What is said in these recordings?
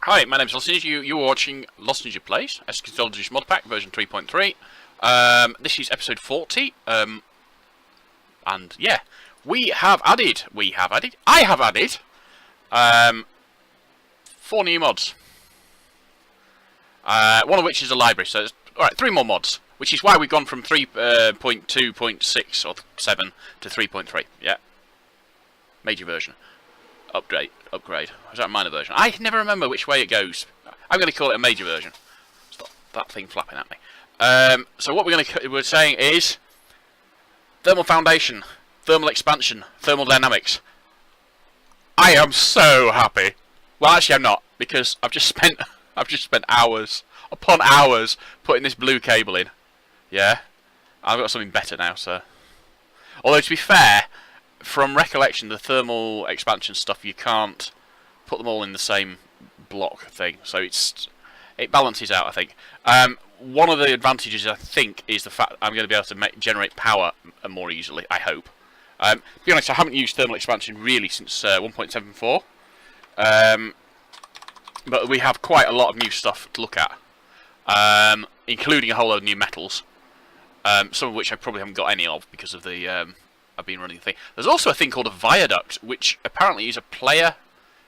Hi, my name's Lost. You're watching Lost Ninja Plays, Eskatologist Modpack version 3.3. This is episode 40. And yeah, I have added 4 new mods. One of which is a library, so alright, 3 more mods. Which is why we've gone from 3.2.6 or 7 to 3.3. Yeah. Major version. Upgrade. Is that a minor version? I can never remember which way it goes. I'm going to call it a major version. Stop that thing flapping at me. So what we're saying is thermal foundation, thermal expansion, thermal dynamics. I am so happy. Well, actually, I'm not, because I've just spent hours upon hours putting this blue cable in. Yeah, I've got something better now. So, although to be fair, from recollection, the thermal expansion stuff, you can't put them all in the same block thing, so it balances out, I think. One of the advantages, I think, is the fact I'm going to be able to generate power more easily, I hope. To be honest, I haven't used thermal expansion really since 1.74, but we have quite a lot of new stuff to look at, including a whole load of new metals, some of which I probably haven't got any of because of the... I've been running the thing. There's also a thing called a viaduct, which apparently is a player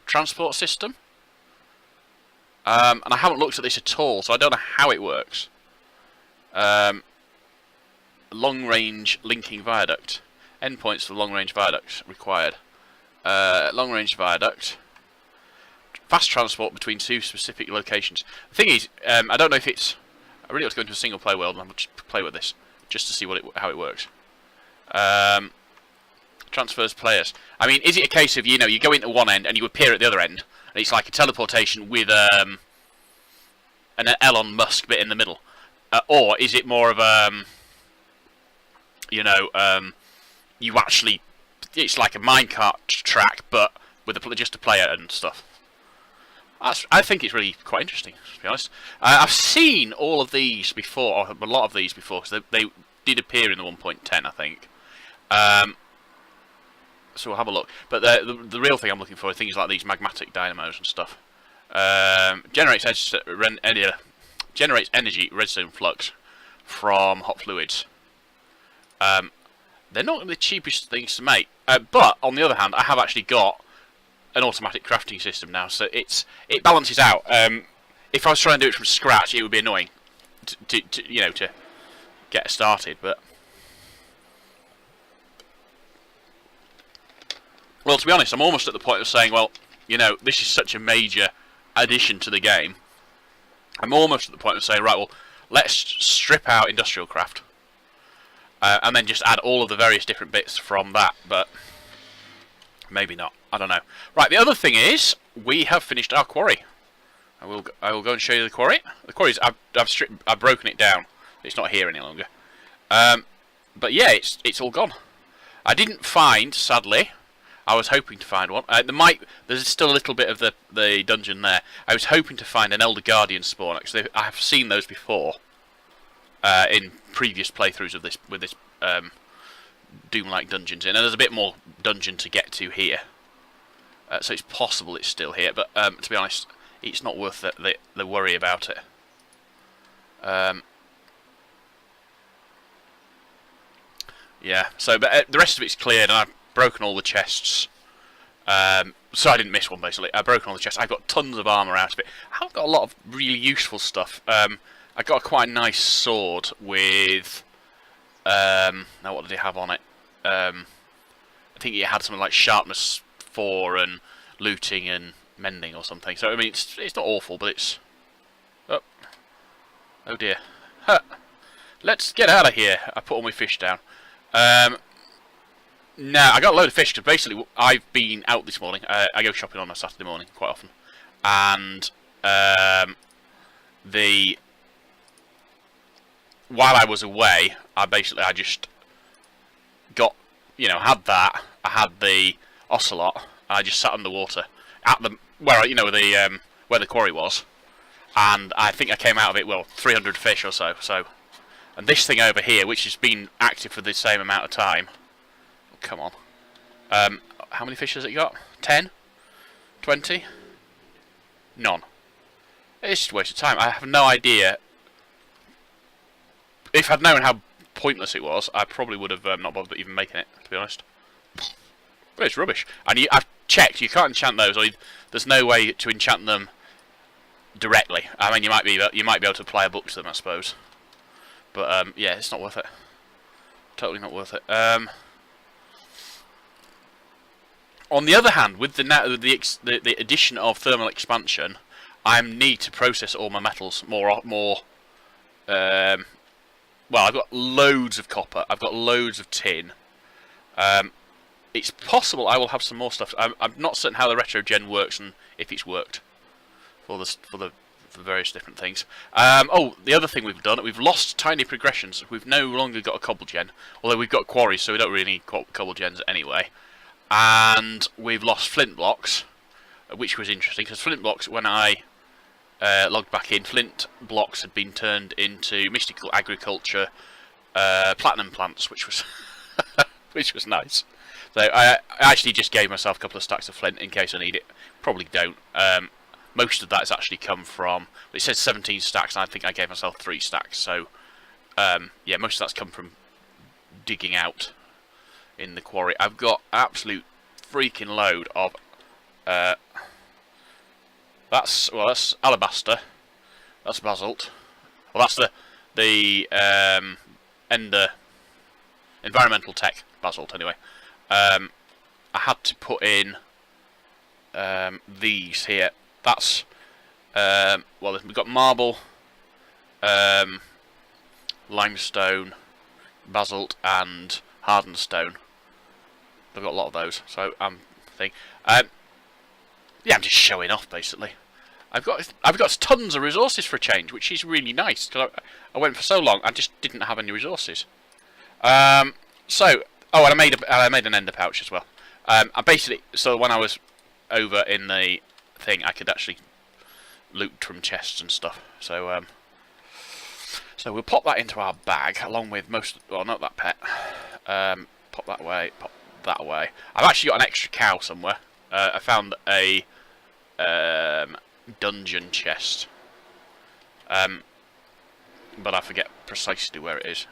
transport system. And I haven't looked at this at all, so I don't know how it works. Long-range linking viaduct. Endpoints for long-range viaducts required. Long-range viaduct. Fast transport between 2 specific locations. The thing is, I don't know if it's... I really want to go into a single-player world and I'll just play with this, just to see how it works. Transfers players. I mean, is it a case of, you go into one end and you appear at the other end, and it's like a teleportation with an Elon Musk bit in the middle, or is it more of you actually, it's like a minecart track, but with just a player and stuff. I think it's really quite interesting, to be honest. I've seen all of these before, or a lot of these before, because they did appear in the 1.10, I think. So we'll have a look. But the real thing I'm looking for are things like these magmatic dynamos and stuff. Generates energy redstone flux from hot fluids. They're not the cheapest things to make, but on the other hand, I have actually got an automatic crafting system now, so it balances out. If I was trying to do it from scratch, it would be annoying to get started, but. Well, to be honest, I'm almost at the point of saying, well, this is such a major addition to the game. I'm almost at the point of saying, right, well, let's strip out industrial craft. And then just add all of the various different bits from that, but maybe not. I don't know. Right, the other thing is, we have finished our quarry. I will go and show you the quarry. The quarry's, I've broken it down. It's not here any longer. But yeah, it's all gone. I didn't find, sadly... I was hoping to find one. There's still a little bit of the dungeon there. I was hoping to find an Elder Guardian spawn. Actually, I have seen those before in previous playthroughs of this with this Doom-like dungeons. And there's a bit more dungeon to get to here, so it's possible it's still here. But to be honest, it's not worth the worry about it. Yeah. So, but the rest of it's cleared, and I've broken all the chests, so I didn't miss one basically. I've broken all the chests. I've got tons of armour out of it. I've got a lot of really useful stuff. I got a quite nice sword with, now what did it have on it? I think it had something like sharpness 4 and looting and mending or something. So I mean, it's not awful, but it's, oh dear. Huh. Let's get out of here. I put all my fish down. No, I got a load of fish because basically I've been out this morning. I go shopping on a Saturday morning quite often, and while I was away, I just got had that. I had the ocelot. And I just sat underwater at where the quarry was, and I think I came out of it 300 fish or so. And this thing over here, which has been active for the same amount of time. Come on. How many fish has it got? 10? 20? None. It's just a waste of time. I have no idea. If I'd known how pointless it was, I probably would have not bothered even making it, to be honest. But it's rubbish. And I've checked, you can't enchant those, or there's no way to enchant them directly. I mean, you might be able to apply a book to them, I suppose. But yeah, it's not worth it. Totally not worth it. On the other hand, with the addition of thermal expansion, I need to process all my metals more. Well, I've got loads of copper. I've got loads of tin. It's possible I will have some more stuff. I'm not certain how the retro gen works and if it's worked for the various different things. Oh, the other thing we've done, we've lost tiny progressions. We've no longer got a cobble gen, although we've got quarries, so we don't really need cobble gens anyway. And we've lost flint blocks, which was interesting because flint blocks, when I logged back in, flint blocks had been turned into mystical agriculture platinum plants, which was which was nice. So I actually just gave myself a couple of stacks of flint in case I need it. Probably don't. Most of that has actually come from. It says 17 stacks, and I think I gave myself 3 stacks. So yeah, most of that's come from digging out in the quarry. I've got absolute freaking load of. That's alabaster. That's basalt. Well, that's the environmental tech basalt anyway. I had to put in these here. That's well, we've got marble, limestone, basalt, and hardened stone. I've got a lot of those, so I'm thinking. Yeah, I'm just showing off basically. I've got tons of resources for a change, which is really nice because I went for so long I just didn't have any resources. Oh, and I made an ender pouch as well. I basically, so when I was over in the thing, I could actually loot from chests and stuff. So so we'll pop that into our bag along with most. Well, not that pet. Pop that way. Pop that away. I've actually got an extra cow somewhere. I found a dungeon chest, but I forget precisely where it is.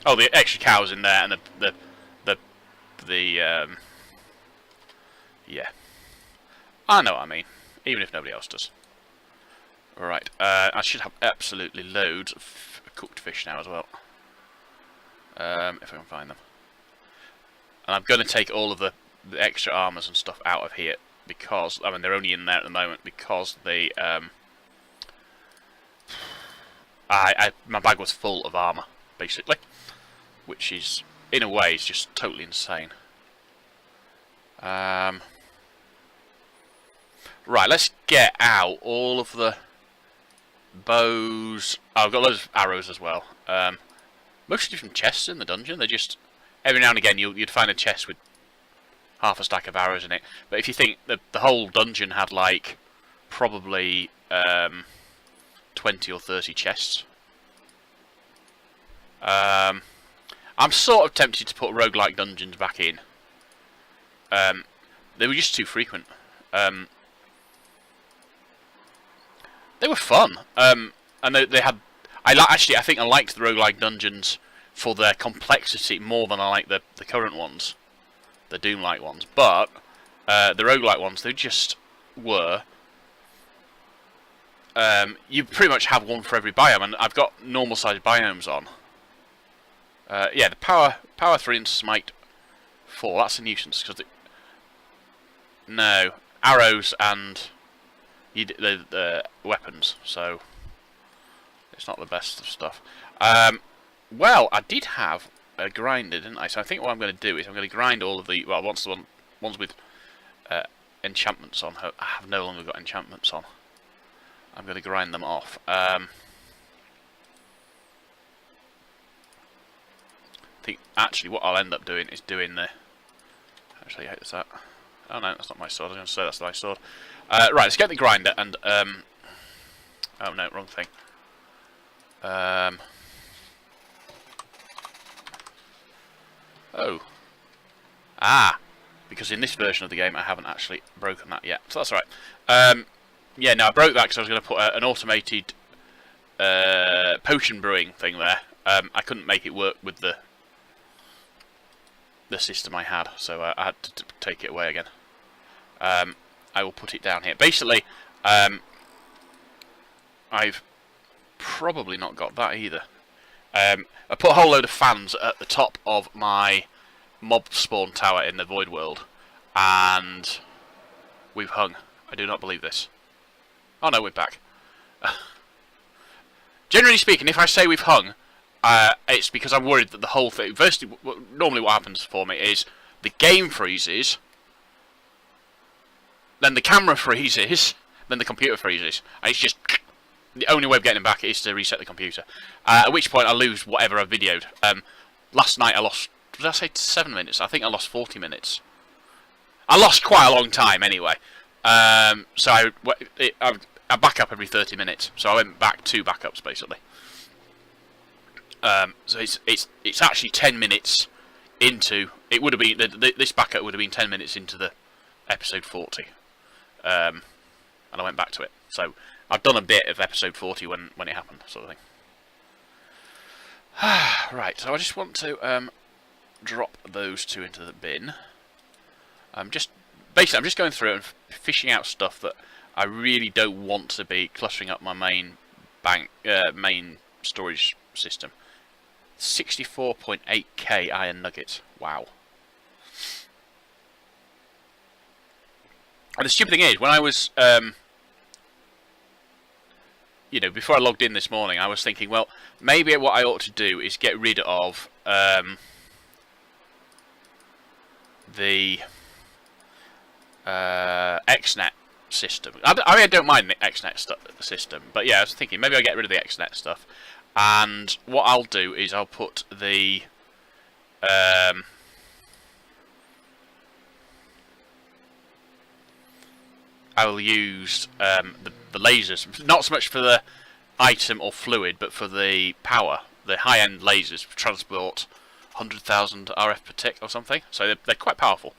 Oh, the extra cow's in there, and yeah, I know what I mean. Even if nobody else does. Right, I should have absolutely loads of cooked fish now as well. If I can find them. And I'm going to take all of the extra armours and stuff out of here because, I mean, they're only in there at the moment because they, my bag was full of armour, basically. Which is, in a way, is just totally insane. Right, let's get out all of the bows. Oh, I've got loads of arrows as well. Mostly from chests in the dungeon. They're just, every now and again you'd find a chest with half a stack of arrows in it. But if you think the whole dungeon had like probably 20 or 30 chests. I'm sort of tempted to put roguelike dungeons back in. They were just too frequent. They were fun, and they had. I think I liked the roguelike dungeons for their complexity more than I like the current ones, the Doom-like ones. But the roguelike ones, they just were. You pretty much have one for every biome, and I've got normal-sized biomes on. Yeah, the power 3 and smite 4. That's a nuisance because no arrows and the weapons, so it's not the best of stuff. Well, I did have a grinder, didn't I? So I think what I'm going to do is I'm going to grind all of the ones with enchantments on. I have no longer got enchantments on. I'm going to grind them off. I think actually what I'll end up doing is doing the. Actually, how's that? Oh no, that's not my sword. I was going to say that's my sword. Right, let's get the grinder and. Oh no, wrong thing. Oh. Ah. because in this version of the game I haven't actually broken that yet, so that's alright. Yeah, no, I broke that because I was going to put an automated potion brewing thing there. I couldn't make it work with the system I had, so I had to take it away again. I will put it down here. Basically, I've probably not got that either. I put a whole load of fans at the top of my mob spawn tower in the Void World, and we've hung. I do not believe this. Oh no, we're back. Generally speaking, if I say we've hung, it's because I'm worried that the whole thing... Firstly, normally what happens for me is the game freezes, then the camera freezes, then the computer freezes, and it's just... The only way of getting back is to reset the computer. At which point I lose whatever I've videoed. Last night I lost... Did I say 7 minutes? I think I lost 40 minutes. I lost quite a long time anyway. So I back up every 30 minutes. So I went back 2 backups basically. So it's actually 10 minutes into... It would have been... This backup would have been 10 minutes into the episode 40. And I went back to it. So I've done a bit of episode 40 when it happened, sort of thing. Right, so I just want to drop those 2 into the bin. Basically, I'm just going through and fishing out stuff that I really don't want to be cluttering up my main storage system. 64.8k iron nuggets. Wow. And the stupid thing is, when I was, you know, before I logged in this morning, I was thinking, well, maybe what I ought to do is get rid of the XNet system. I mean, I don't mind the XNet system, but yeah, I was thinking maybe I'll get rid of the XNet stuff. And what I'll do is I'll put the I will use the lasers, not so much for the item or fluid, but for the power. The high-end lasers transport 100,000 RF per tick or something, so they're quite powerful.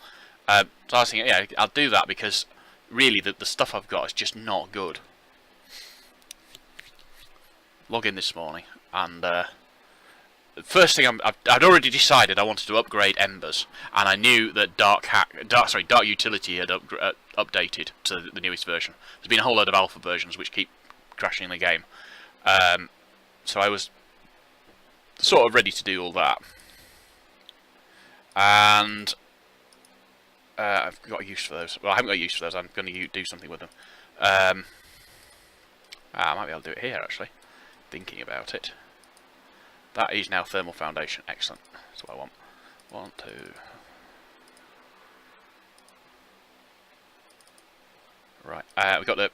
So I was thinking, yeah, I'll do that because really the stuff I've got is just not good. Log in this morning, and the first thing I'd already decided I wanted to upgrade Embers, and I knew that Dark Utility had updated to the newest version. There's been a whole load of alpha versions which keep crashing the game, so I was sort of ready to do all that, and I've got use for those. Well, I haven't got use for those. I'm going to do something with them. I might be able to do it here actually. Thinking about it. That is now thermal foundation. Excellent. That's what I want. 1, 2. Right. We've got the.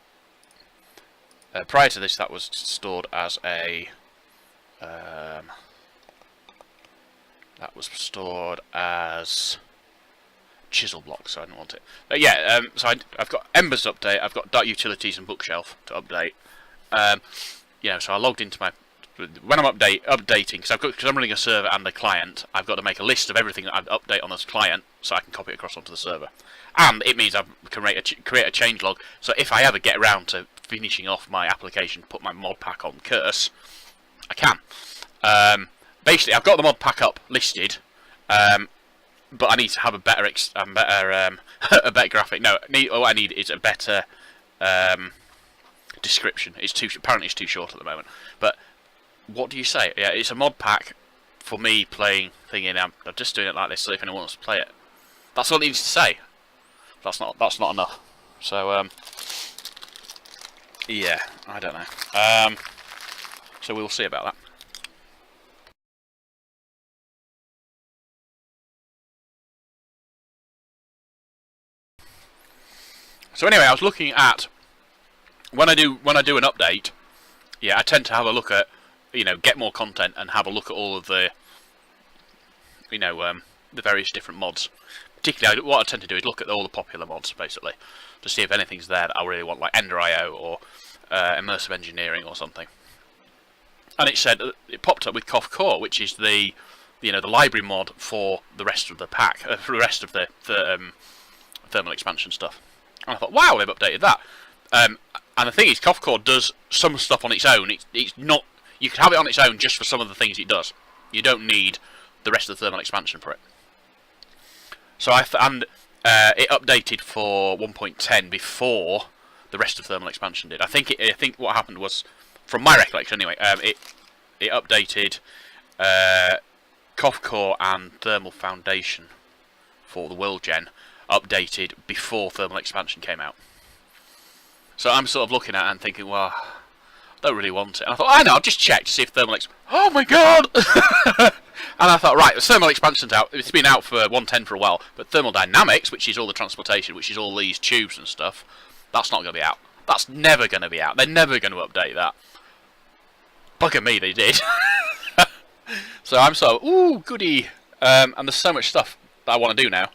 Prior to this, that was stored as a. That was stored as chisel blocks, so I didn't want it. But yeah, so I've got Embers to update. I've got Dark Utilities and Bookshelf to update. You know, so I logged into my... When I'm updating, because I'm running a server and a client, I've got to make a list of everything that I update on this client so I can copy it across onto the server. And it means I can create a change log, so if I ever get around to finishing off my application, put my Modpack on Curse, I can. Basically, I've got the Modpack up listed, but I need to have a better a better graphic. No, what I need is a better description. Apparently it's too short at the moment. But what do you say? Yeah, it's a Modpack for me playing thingy. I'm just doing it like this so if anyone wants to play it. That's all it needs to say. That's not enough. So yeah, I don't know. So we'll see about that. So anyway, I was looking at when I do an update. Yeah, I tend to have a look at, get more content and have a look at all of the, the various different mods. Particularly, what I tend to do is look at all the popular mods, basically, to see if anything's there that I really want, like EnderIO or Immersive Engineering or something. And it said, it popped up with Cough Core, which is the you know, the library mod for the rest of the pack, for the rest of the thermal expansion stuff. And I thought, wow, they've updated that. And the thing is, Cough Core does some stuff on its own. It's not. You can have it on its own just for some of the things it does. You don't need the rest of the thermal expansion for it. So it updated for 1.10 before the rest of thermal expansion did. I think what happened was, from my recollection anyway, it updated Cough Core and Thermal Foundation for the World Gen updated before thermal expansion came out. So I'm sort of looking at it and thinking, well, I don't really want it. And I thought, I know, I'll just check to see if thermal oh my god! And I thought, right, the thermal expansion's out. It's been out for 1.10 for a while, but thermodynamics, which is all the transportation, which is all these tubes and stuff, that's not going to be out. That's never going to be out. They're never going to update that. Bugger me, they did. So I'm sort of, ooh, goody. And there's so much stuff that I want to do now.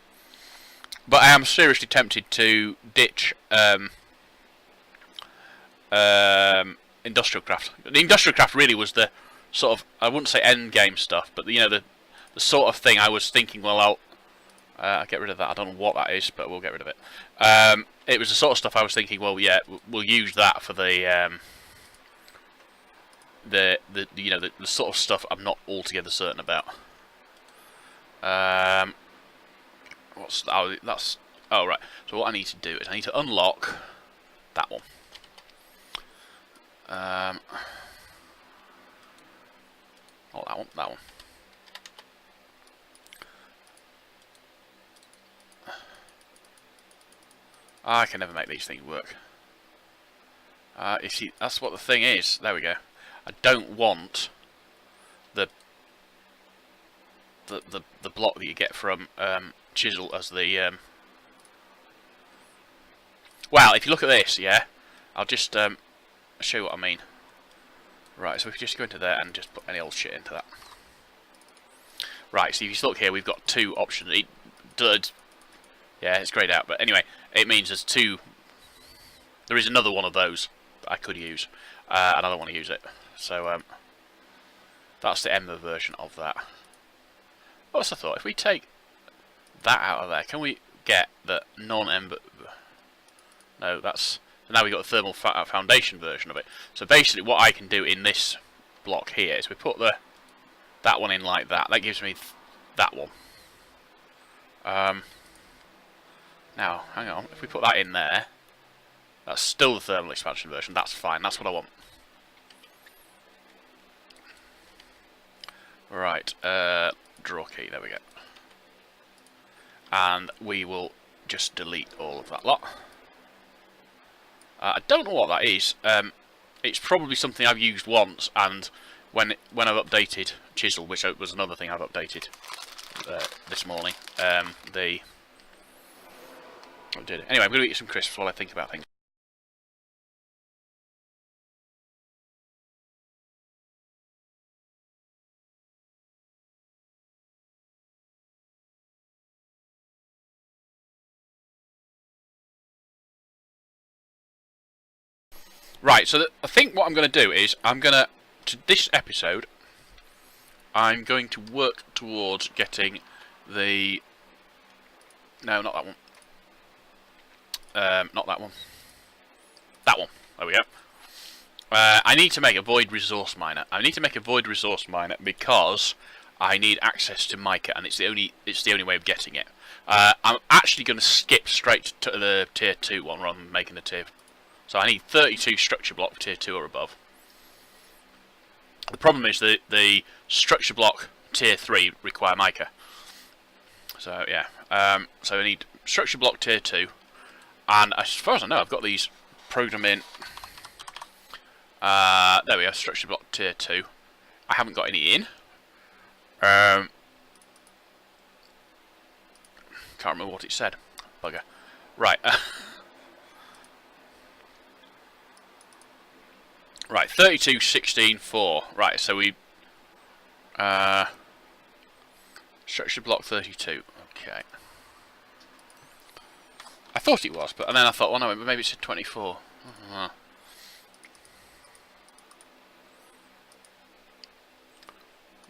But I am seriously tempted to ditch Industrial Craft. The Industrial Craft really was the sort of, I wouldn't say end game stuff, but you know, the sort of thing I was thinking, well, I'll get rid of that. I don't know what that is, but we'll get rid of it. It was the sort of stuff I was thinking, well, yeah, we'll use that for the you know, the sort of stuff I'm not altogether certain about. What's that's oh right. So what I need to do is I need to unlock that one. Oh, that one. I can never make these things work. You see, that's what the thing is. There we go. I don't want the block that you get from chisel as the well, if you look at this, yeah, I'll just show you what I mean. Right, so if you just go into there and just put any old shit into that. Right, so if you look here, we've got two options. Yeah, it's greyed out, but anyway, it means there's two. There is another one of those that I could use, and I don't want to use it. So that's the Ember version of that. What's the thought? If we take that out of there, can we get the non-Ember? No, that's. So now we've got the Thermal Foundation version of it. So basically, what I can do in this block here is we put that one in like that. That gives me that one. Now, hang on. If we put that in there, that's still the thermal expansion version. That's fine. That's what I want. Right. Draw key. There we go. And we will just delete all of that lot. I don't know what that is. It's probably something I've used once, and when I've updated Chisel, which was another thing I've updated this morning, Anyway, I'm going to eat some crisps while I think about things. Right, so I think what I'm going to do is this episode, I'm going to work towards getting the. No, not that one. Not that one. That one. There we go. I need to make a void resource miner. I need to make a void resource miner because I need access to mica, and it's the only way of getting it. I'm actually going to skip straight to the tier 2 one rather than making the tier. So I need 32 structure block for tier 2 or above. The problem is that the structure block tier 3 require mica. So yeah. So I need structure block tier 2. And as far as I know, I've got these programmed in. There we go, structure block tier 2. I haven't got any in. Can't remember what it said. Bugger. Right. Right, 32, 16, 4. Right, so we... structure block 32. Okay. I thought it was, but and then I thought, well, no, maybe it's a 24.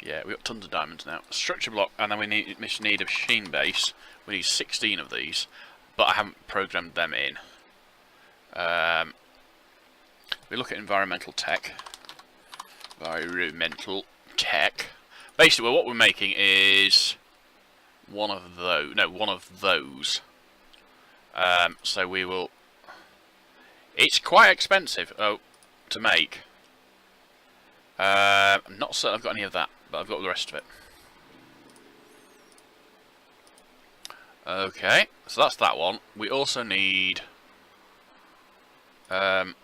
Yeah, we've got tons of diamonds now. Structure block, and then we need a machine base. We need 16 of these, but I haven't programmed them in. We look at environmental tech. Environmental tech. Basically, what we're making is one of those. No, one of those. So we will. It's quite expensive to make. I'm not certain I've got any of that, but I've got the rest of it. Okay, so that's that one. We also need one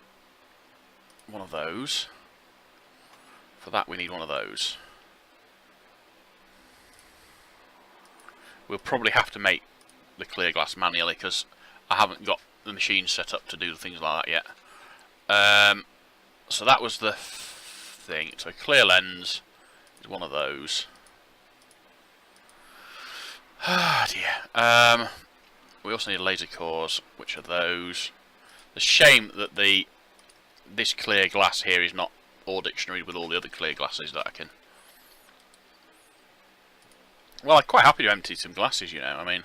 of those. For that, we need one of those. We'll probably have to make the clear glass manually because I haven't got the machine set up to do things like that yet. So that was the thing. So clear lens is one of those. Ah dear. We also need laser cores, which are those. The shame that this clear glass here is not all dictionary with all the other clear glasses that I can. Well, I'm quite happy to empty some glasses, you know. I mean,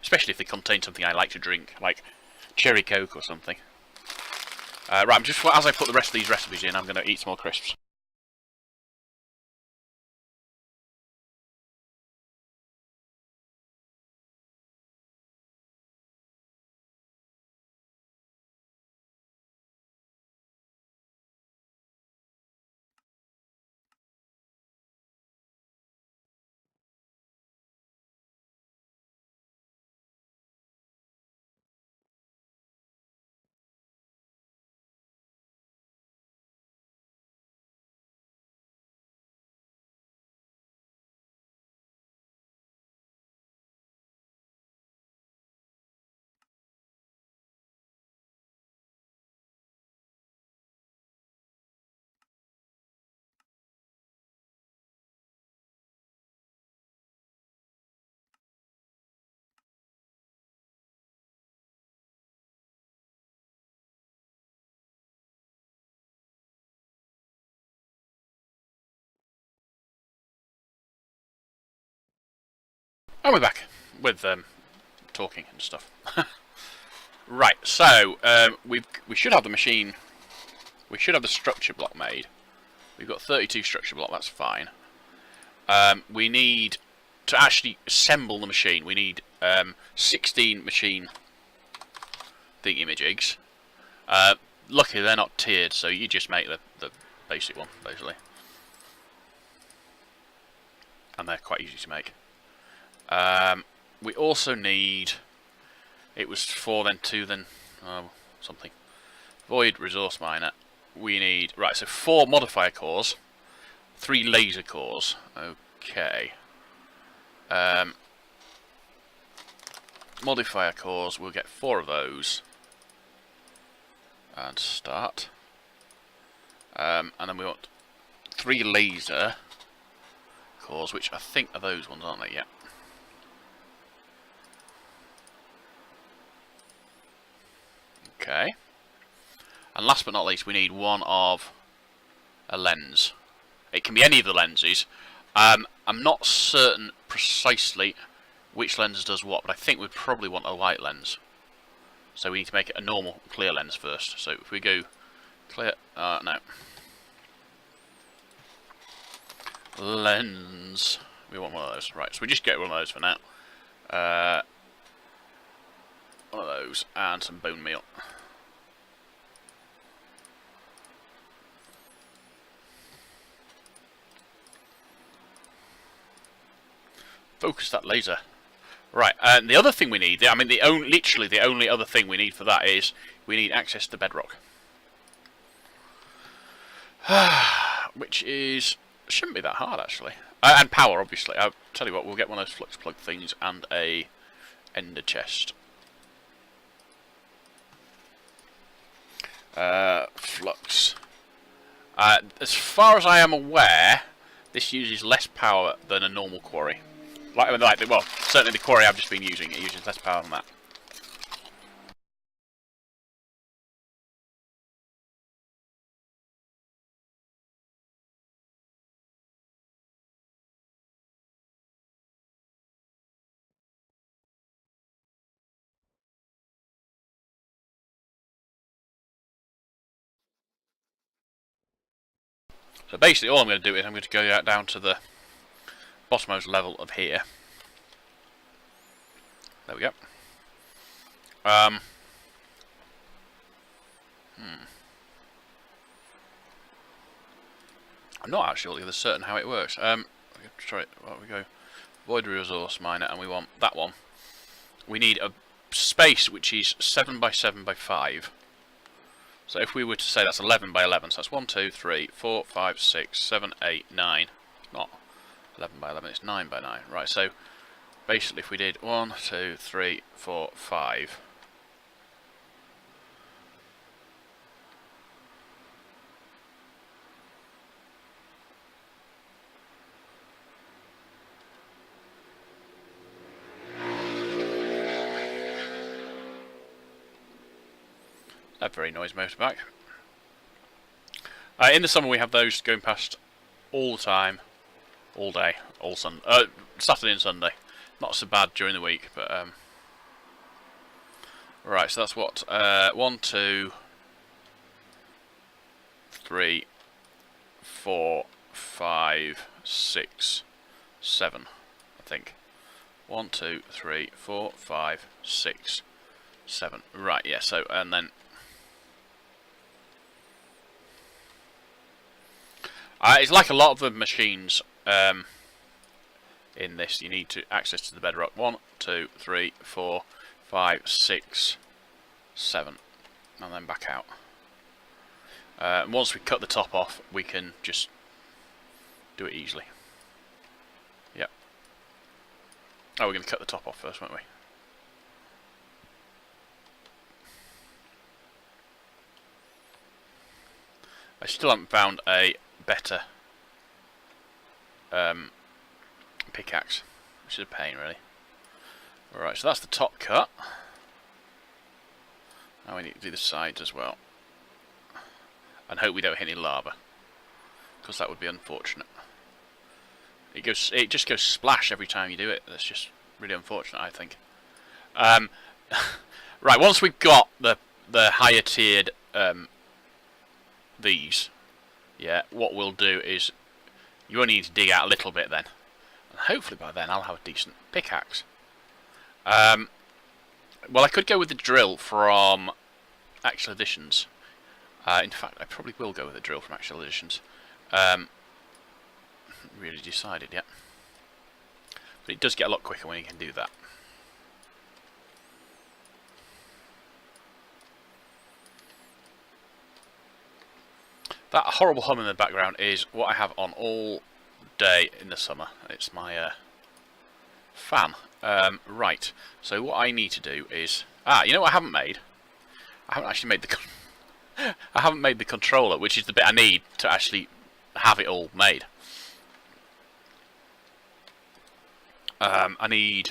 especially if they contain something I like to drink, like cherry coke or something. Right, I'm just as I put the rest of these recipes in, I'm going to eat some more crisps. And we're back with talking and stuff. Right, so we should have the machine. We should have the structure block made. We've got 32 structure block. That's fine. We need to actually assemble the machine. We need 16 machine thingy-majigs. Luckily, they're not tiered, so you just make the basic one, basically. And they're quite easy to make. We also need... It was 4, then 2, then... something. Void resource miner. We need... Right, so 4 modifier cores. 3 laser cores. Okay. Modifier cores, we'll get 4 of those. And start. And then we want 3 laser cores, which I think are those ones, aren't they? Yeah. Okay. And last but not least, we need one of a lens. It can be any of the lenses. I'm not certain precisely which lens does what, but I think we'd probably want a light lens. So we need to make it a normal clear lens first. So if we go clear, no. Lens. We want one of those. Right, so we just get one of those for now. One of those and some bone meal. Focus that laser. Right, and the other thing we need, I mean, literally the only other thing we need for that is we need access to bedrock. Which shouldn't be that hard, actually. And power, obviously. I'll tell you what, we'll get one of those flux plug things and a ender chest. Flux. As far as I am aware, this uses less power than a normal quarry. Well, certainly the quarry I've just been using, it uses less power than that. So basically all I'm going to do is I'm going to go down to the bottommost level of here. There we go. I'm not actually certain how it works. Try it. Well, we go void resource miner, and we want that one. We need a space which is 7 by 7 by 5. So if we were to say that's 11 by 11, so that's 1, 2, 3, 4, 5, 6, 7, 8, 9. It's not 11 by 11, it's 9 by 9. Right, so basically if we did 1, 2, 3, 4, 5. That very noise motorbike. In the summer we have those going past all the time, all day, all Saturday and Sunday. Not so bad during the week, but right. So that's what 1, 2, 3, 4, 5, 6, 7. I think 1, 2, 3, 4, 5, 6, 7. Right. Yeah. So and then. It's like a lot of the machines in this. You need to access to the bedrock. 1, 2, 3, 4, 5, 6, 7, and then back out. And once we cut the top off, we can just do it easily. Yep. Oh, we're going to cut the top off first, won't we? I still haven't found a better pickaxe, which is a pain really. Alright, so that's the top cut. Now we need to do the sides as well. And hope we don't hit any lava, because that would be unfortunate. It just goes splash every time you do it. That's just really unfortunate, I think. Right, once we've got the higher tiered these, yeah, what we'll do is you only need to dig out a little bit then, and hopefully by then I'll have a decent pickaxe. Well, I could go with the drill from Actual Editions. In fact, I probably will go with the drill from Actual Editions. Haven't really decided yet, but it does get a lot quicker when you can do that. That horrible hum in the background is what I have on all day in the summer. It's my fan. Right, so what I need to do is... you know what I haven't made? I haven't actually made the... I haven't made the controller, which is the bit I need to actually have it all made. I need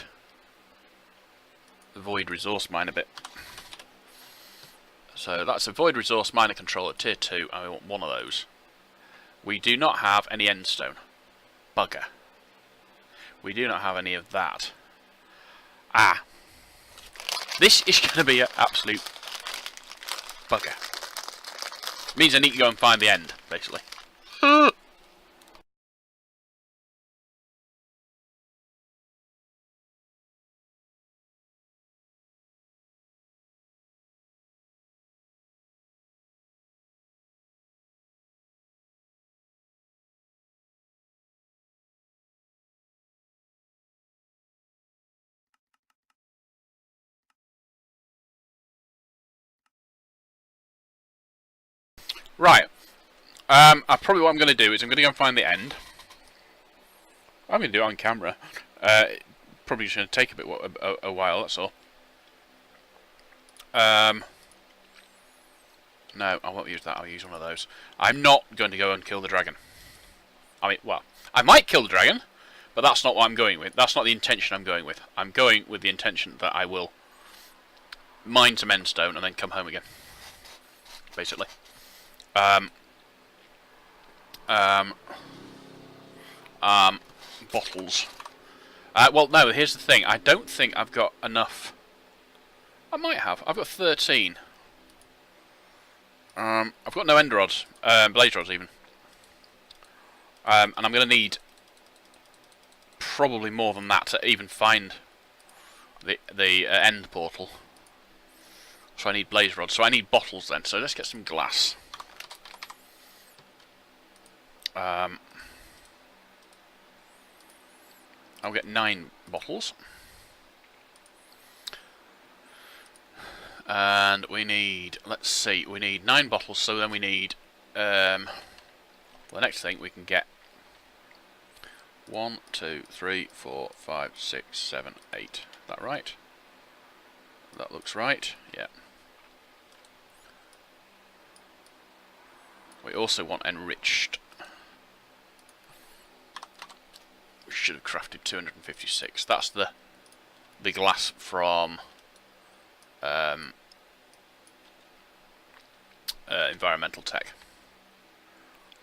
the void resource miner bit. So that's a void resource miner controller tier 2, and we want one of those. We do not have any endstone. Bugger. We do not have any of that. This is going to be an absolute bugger. Means I need to go and find the end, basically. Right. Probably what I'm going to do is I'm going to go and find the end. I'm going to do it on camera. Probably just going to take a while, that's all. No, I won't use that. I'll use one of those. I'm not going to go and kill the dragon. I mean, well, I might kill the dragon, but that's not what I'm going with. That's not the intention I'm going with. I'm going with the intention that I will mine some endstone and then come home again, basically. Bottles. Well, no, here's the thing. I don't think I've got enough. I might have. I've got 13. I've got no ender rods. Blaze rods, even. And I'm going to need probably more than that to even find the end portal. So I need blaze rods. So I need bottles then. So let's get some glass. I'll get 9 bottles. And we need, let's see, we need 9 bottles, so then we need, the next thing we can get 1, 2, 3, 4, 5, 6, 7, 8. Is that right? That looks right, yeah. We also want enriched. We should have crafted 256. That's the glass from environmental tech.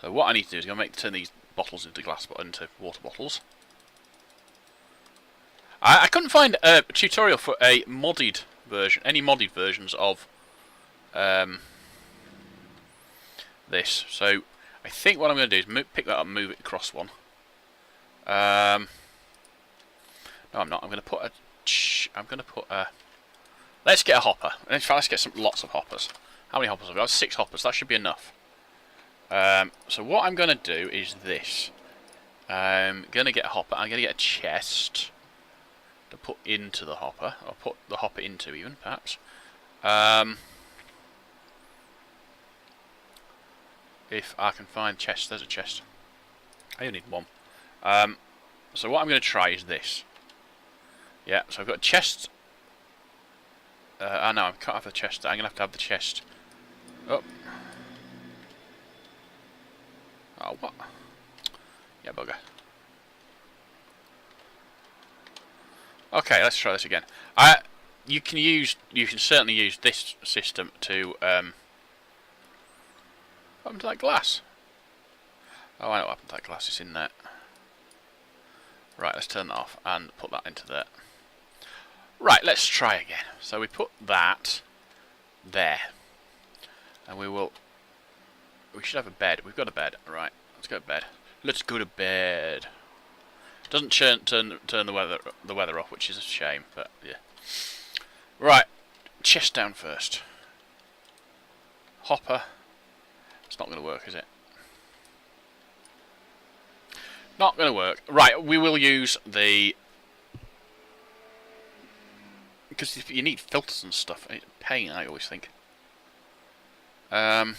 So what I need to do is turn these bottles into into water bottles. I couldn't find a tutorial for a modded version, any modded versions of this. So I think what I'm going to do is pick that up and move it across one. No, I'm not. I'm going to put a. Let's get a hopper. In fact, let's get lots of hoppers. How many hoppers have we got? 6 hoppers. That should be enough. So what I'm going to do is this. I'm going to get a hopper. I'm going to get a chest to put into the hopper, or put the hopper into even, perhaps. If I can find chest, there's a chest. I only need 1. So what I'm going to try is this. Yeah, so I've got a chest. No, I can't have the chest. I'm going to have the chest. Oh. Oh, what? Yeah, bugger. Okay, let's try this again. You can certainly use this system to what happened to that glass? Oh, I know what happened to that glass. It's in there. Right, let's turn that off and put that into there. Right, let's try again. So we put that there, and we should have a bed. We've got a bed. Right, let's go to bed. Let's go to bed. Doesn't turn the weather off, which is a shame, but yeah. Right, chest down first. Hopper. It's not going to work, is it? Not going to work. Right, we will use the... Because you need filters and stuff. It's a pain, I always think. Actually,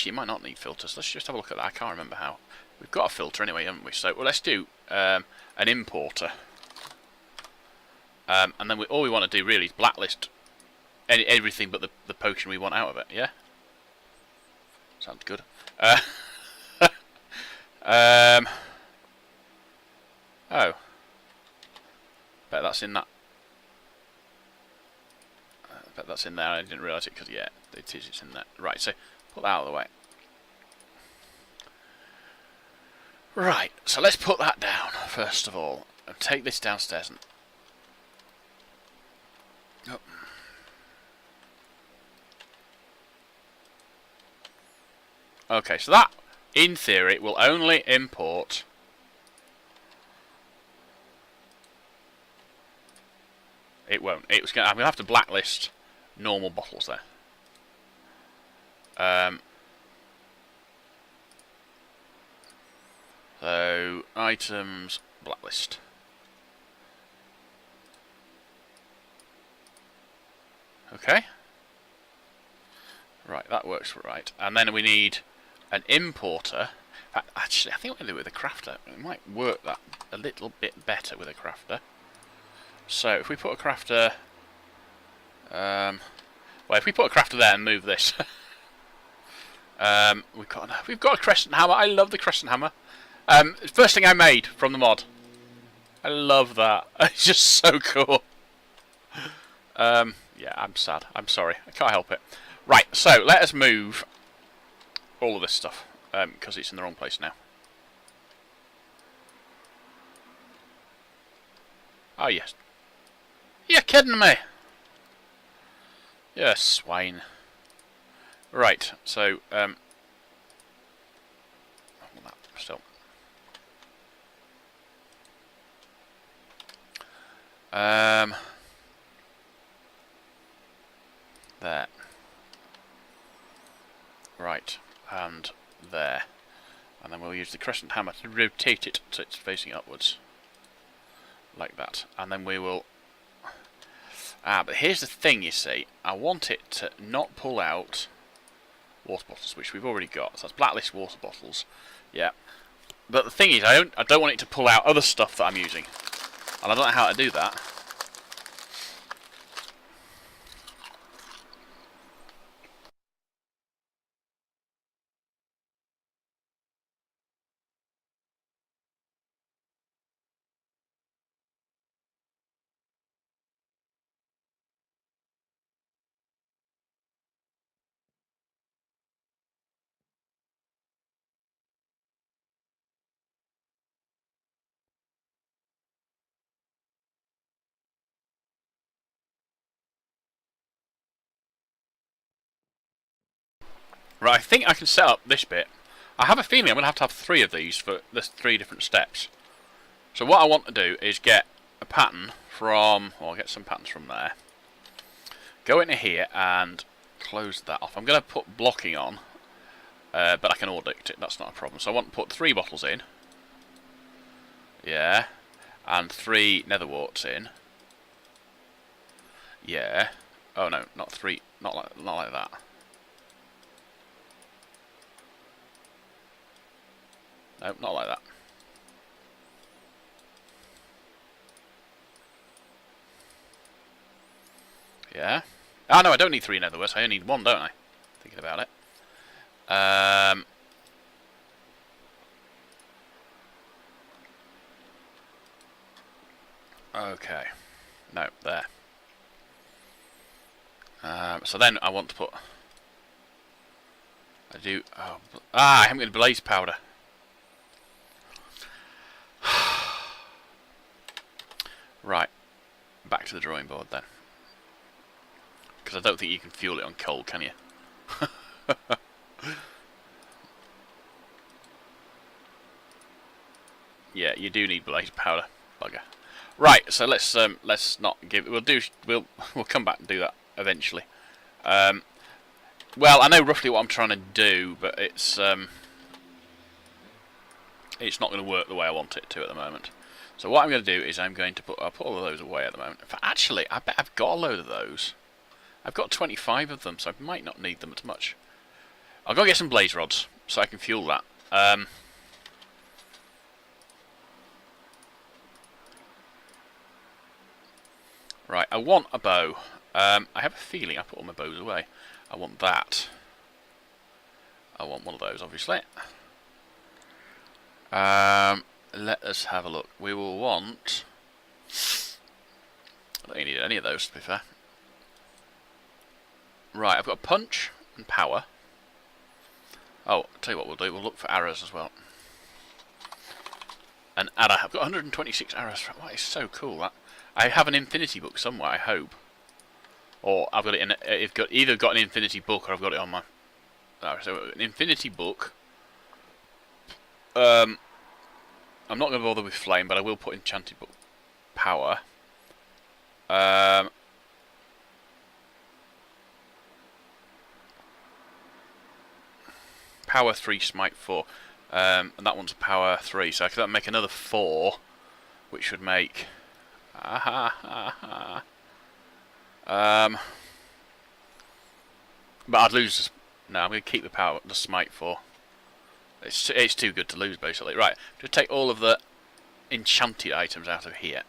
you might not need filters. Let's just have a look at that. I can't remember how. We've got a filter anyway, haven't we? So, well, let's do an importer. And then all we want to do really is blacklist everything but the potion we want out of it, yeah? Sounds good. Oh. Bet that's in that. Bet that's in there. I didn't realise it because, yeah, it is. It's in there. Right, so put that out of the way. Right, so let's put that down, first of all. And take this downstairs and... Oh. Okay, so that, in theory, will only import... It won't. I'm going to have to blacklist normal bottles there. So, items, blacklist. Okay. Right, that works right. And then we need an importer. Actually, I think we're going to do it with a crafter. It might work that a little bit better with a crafter. So, if we put a crafter... well, if we put a crafter there and move this... we've got a crescent hammer. I love the crescent hammer. First thing I made from the mod. I love that. It's just so cool. Yeah, I'm sad. I'm sorry. I can't help it. Right, so let us move all of this stuff, because it's in the wrong place now. Oh, yes. You're kidding me! You're a swine. Right, so, still. There. Right, and there. And then we'll use the crescent hammer to rotate it so it's facing upwards. Like that. And then we will... but here's the thing, you see. I want it to not pull out water bottles, which we've already got. So that's blacklist water bottles. Yeah. But the thing is, I don't want it to pull out other stuff that I'm using. And I don't know how to do that. Right, I think I can set up this bit. I have a feeling I'm going to have 3 of these for the 3 different steps. So what I want to do is get a pattern from... Well, I'll get some patterns from there. Go into here and close that off. I'm going to put blocking on, but I can audit it. That's not a problem. So I want to put 3 bottles in. Yeah. And 3 nether warts in. Yeah. Oh no, not 3. Not like that. No, not like that. Yeah. Oh no, I don't need 3 nether warts. I only need 1, don't I? Thinking about it. Okay. No, there. So then I want to put... I haven't got blaze powder. Right. Back to the drawing board then. Because I don't think you can fuel it on coal, can you? Yeah, you do need blaze powder, bugger. Right, so let's not give. We'll come back and do that eventually. Well, I know roughly what I'm trying to do, but it's not going to work the way I want it to at the moment. So what I'm going to do is I'll put all of those away at the moment. Actually, I bet I've got a load of those. I've got 25 of them, so I might not need them as much. I'll go get some blaze rods so I can fuel that. Right, I want a bow. I have a feeling I put all my bows away. I want that. I want one of those, obviously. Let us have a look. We will want... I don't need any of those, to be fair. Right, I've got punch and power. Oh, I'll tell you what we'll do. We'll look for arrows as well. An arrow. I've got 126 arrows. That is so cool, that. I have an infinity book somewhere, I hope. Or I've got it in... either got an infinity book or I've got it on my... so an infinity book... I'm not going to bother with flame, but I will put enchanted book power. Power 3, smite 4. And that one's power 3, so I could make another 4, which would make... but I'd lose... No, I'm going to keep the smite 4. It's too good to lose, basically. Right, just take all of the enchanted items out of here.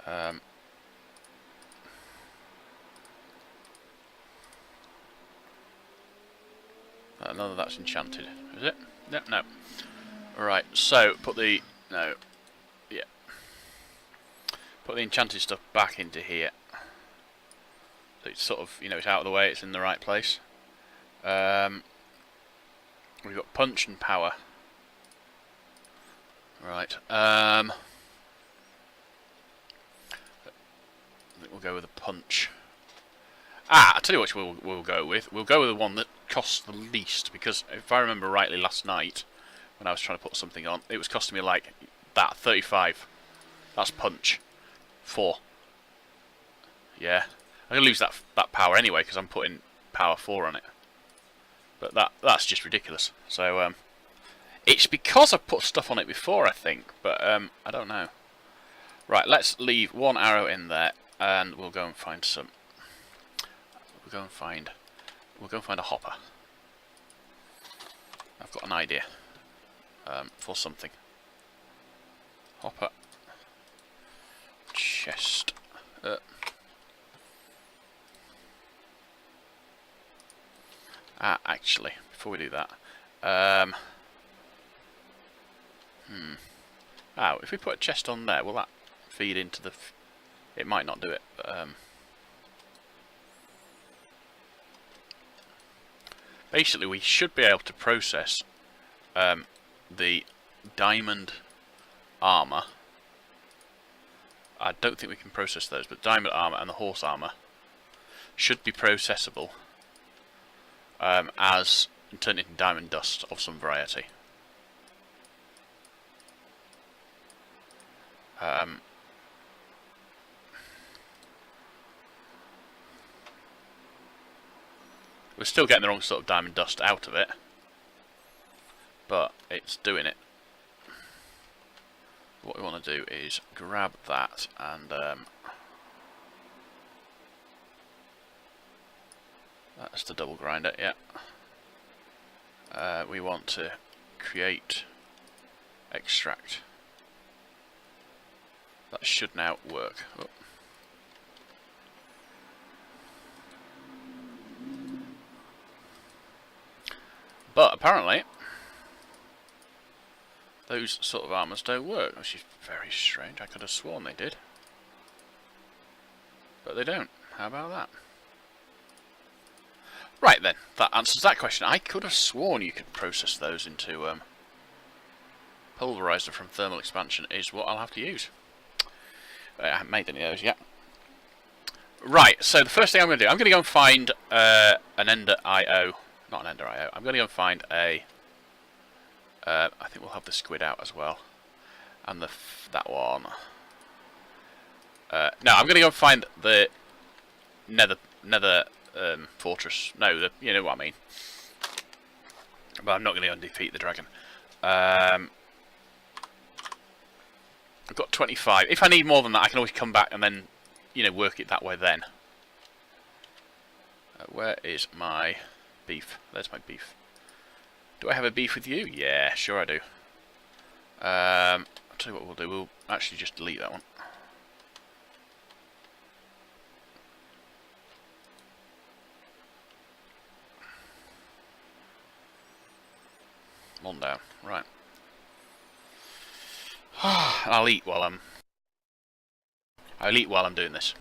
None of that's enchanted, is it? No, no. Right, so put the... No. Yeah. Put the enchanted stuff back into here. So it's sort of, it's out of the way, it's in the right place. We've got punch and power. Right. I think we'll go with a punch. I'll tell you what we'll go with. We'll go with the one that costs the least, because if I remember rightly last night, when I was trying to put something on, it was costing me like that, 35. That's punch. 4. Yeah. I'm going to lose that power anyway, because I'm putting power 4 on it. But that's just ridiculous. So, it's because I've put stuff on it before, I think, but I don't know. Right, let's leave 1 arrow in there, and we'll go and find some. We'll go and find a hopper. I've got an idea for something. Hopper. Chest. Actually, before we do that, if we put a chest on there, will that feed into the? It might not do it, but basically we should be able to process the diamond armor. I don't think we can process those, but diamond armor and the horse armor should be processable as turned into diamond dust of some variety. We're still getting the wrong sort of diamond dust out of it, but it's doing it. What we want to do is grab that and that's the double grinder, yeah. We want to create extract. That should now work. Oh. But apparently those sort of armors don't work, which is very strange. I could have sworn they did. But they don't. How about that? Right then, that answers that question. I could have sworn you could process those into pulverizer from thermal expansion is what I'll have to use. I haven't made any of those yet. Right, so the first thing I'm going to do, I'm going to go and find an EnderIO. Not an EnderIO. I'm going to go and find a... I think we'll have the squid out as well. And that one. No, I'm going to go and find the nether fortress. No, you know what I mean. But I'm not going to go and defeat the dragon. I've got 25. If I need more than that, I can always come back and then, you know, work it that way then. Where is my beef? There's my beef. Do I have a beef with you? Yeah, sure I do. I'll tell you what we'll do. We'll actually just delete that one. One down. Right. I'll eat while I'm doing this.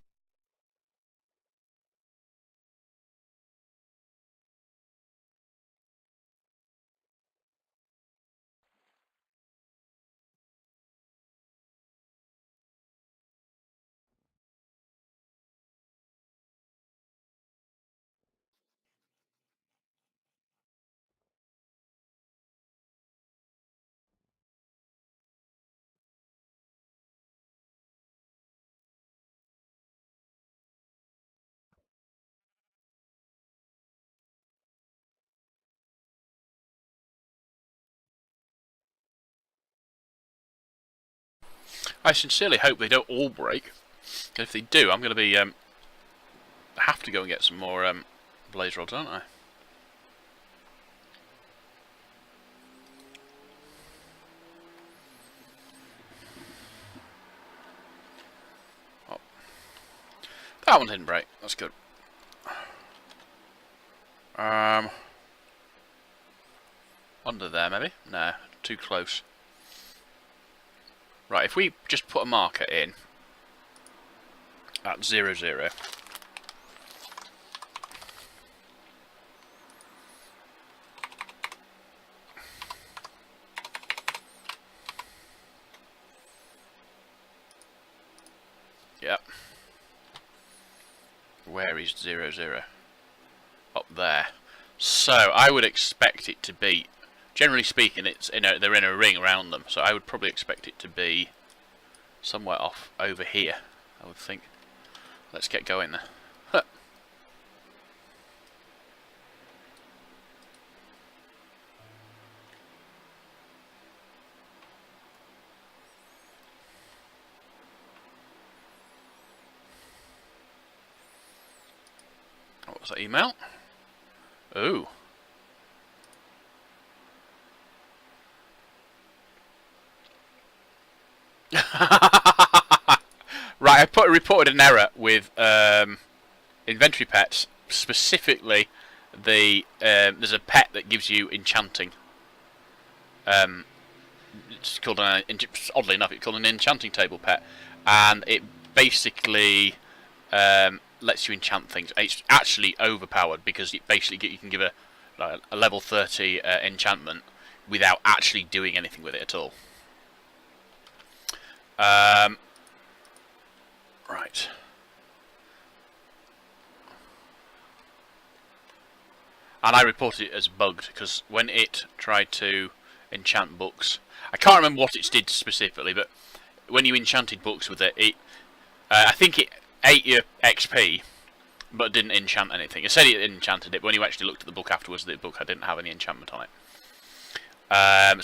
I sincerely hope they don't all break. If they do, I'm going to be have to go and get some more blaze rods, aren't I? Oh. That one didn't break. That's good. Under there, maybe? No, too close. Right, if we just put a marker in at 0, 0. Yep. Where is 0, 0? Up there. So I would expect it to be, generally speaking, they're in a ring around them. So I would probably expect it to be somewhere off over here, I would think. Let's get going there. Huh. What was that email? Ooh. Right, I reported an error with inventory pets. Specifically, there's a pet that gives you enchanting. It's called oddly enough, it's called an enchanting table pet, and it basically lets you enchant things. It's actually overpowered because it basically you can give a level 30 enchantment without actually doing anything with it at all. Right. And I reported it as bugged because when it tried to enchant books, I can't remember what it did specifically, but when you enchanted books with it, I think it ate your XP, but didn't enchant anything. It said it enchanted it, but when you actually looked at the book afterwards, the book didn't have any enchantment on it.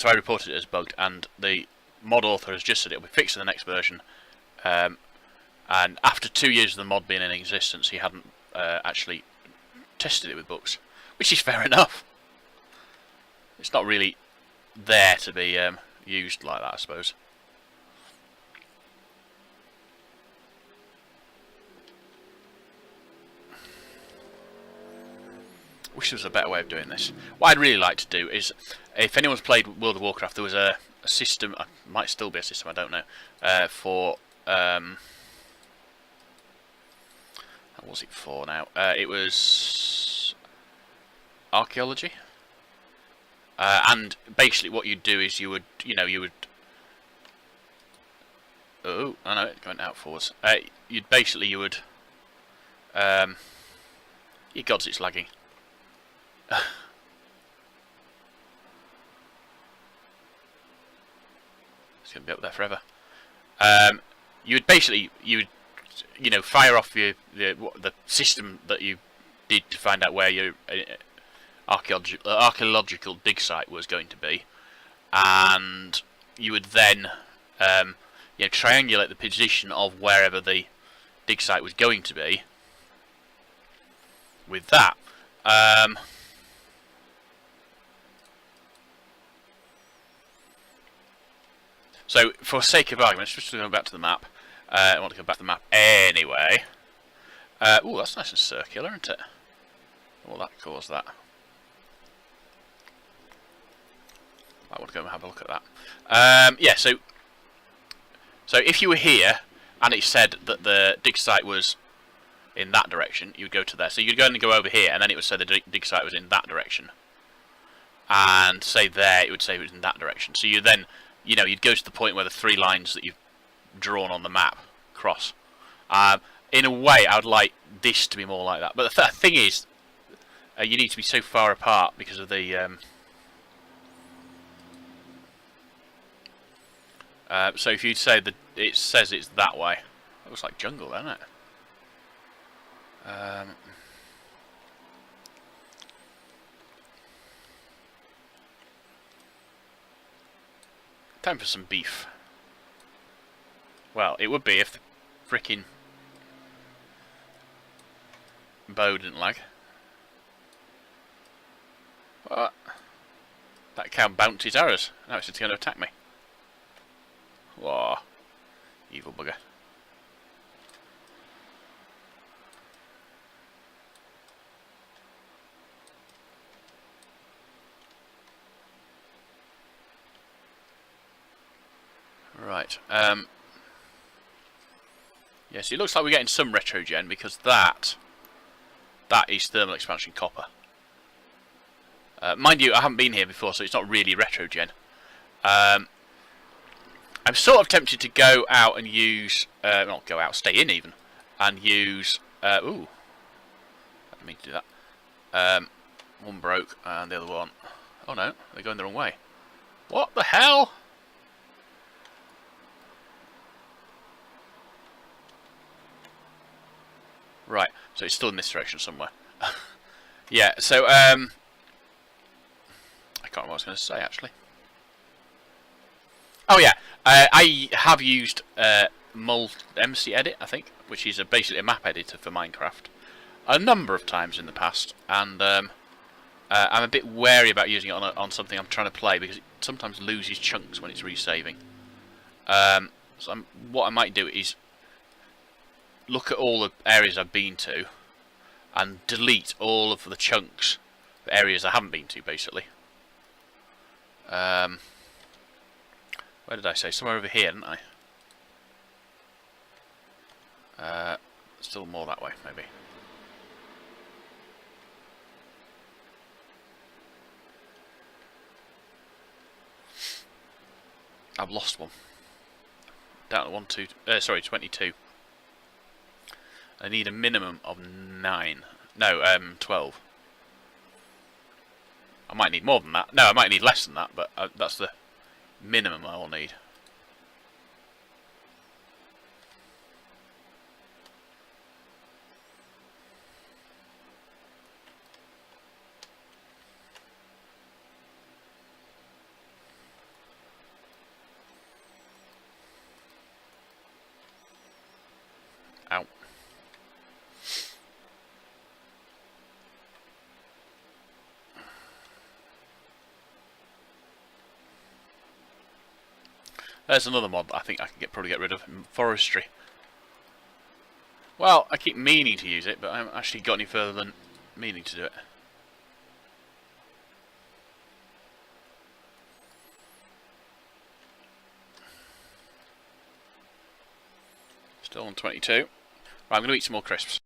So I reported it as bugged, and the mod author has just said it will be fixed in the next version. And after 2 years of the mod being in existence, he hadn't actually tested it with books, which is fair enough. It's not really there to be used like that, I suppose. Wish there was a better way of doing this. What I'd really like to do is, if anyone's played World of Warcraft, there was a system, might still be a system, I don't know, for what was it for now? It was archaeology, and basically what you'd do is you would. Oh, I know it went out forwards. You would. Ye gods, it's lagging. It's going to be up there forever. You would fire off the system that you did to find out where your archaeological dig site was going to be, and you would then triangulate the position of wherever the dig site was going to be with that. So, for sake of argument, just to go back to the map. I want to go back to the map anyway. Oh, that's nice and circular, isn't it? Well, that caused that. I want to go and have a look at that. Yeah, so if you were here and it said that the dig site was in that direction, you would go to there. So you'd go and go over here, and then it would say the dig site was in that direction. And say there, it would say it was in that direction. So you then, you'd go to the point where the 3 lines that you've drawn on the map cross. In a way, I would like this to be more like that. But the thing is, you need to be so far apart because of the. So if you'd say that it says it's that way, it looks like jungle, doesn't it? Time for some beef. Well, it would be if the frickin' bow didn't lag. What? That cow bounced his arrows. Now it's just going to attack me. Whoa. Evil bugger. Right. Yes, it looks like we're getting some retrogen because that is thermal expansion copper. Mind you, I haven't been here before, so it's not really retrogen. I'm sort of tempted to go out and use, not go out, stay in even, and use. Ooh, Didn't mean to do that. One broke, and the other one... Oh no, they're going the wrong way. What the hell? Right, so it's still in this direction somewhere. Yeah, so, I can't remember what I was going to say, actually. Oh yeah, I have used MC Edit, I think, which is basically a map editor for Minecraft, a number of times in the past, and I'm a bit wary about using it on something I'm trying to play, because it sometimes loses chunks when it's resaving. So what I might do is look at all the areas I've been to, and delete all of the chunks, the areas I haven't been to, basically. Where did I say? Somewhere over here, didn't I? Still more that way, maybe. I've lost one. Down to 22. I need a minimum of 9. No, 12. I might need more than that. No, I might need less than that, but that's the minimum I will need. Ow. There's another mod that I think I can probably get rid of. Forestry. Well, I keep meaning to use it, but I haven't actually got any further than meaning to do it. Still on 22. Right, I'm going to eat some more crisps.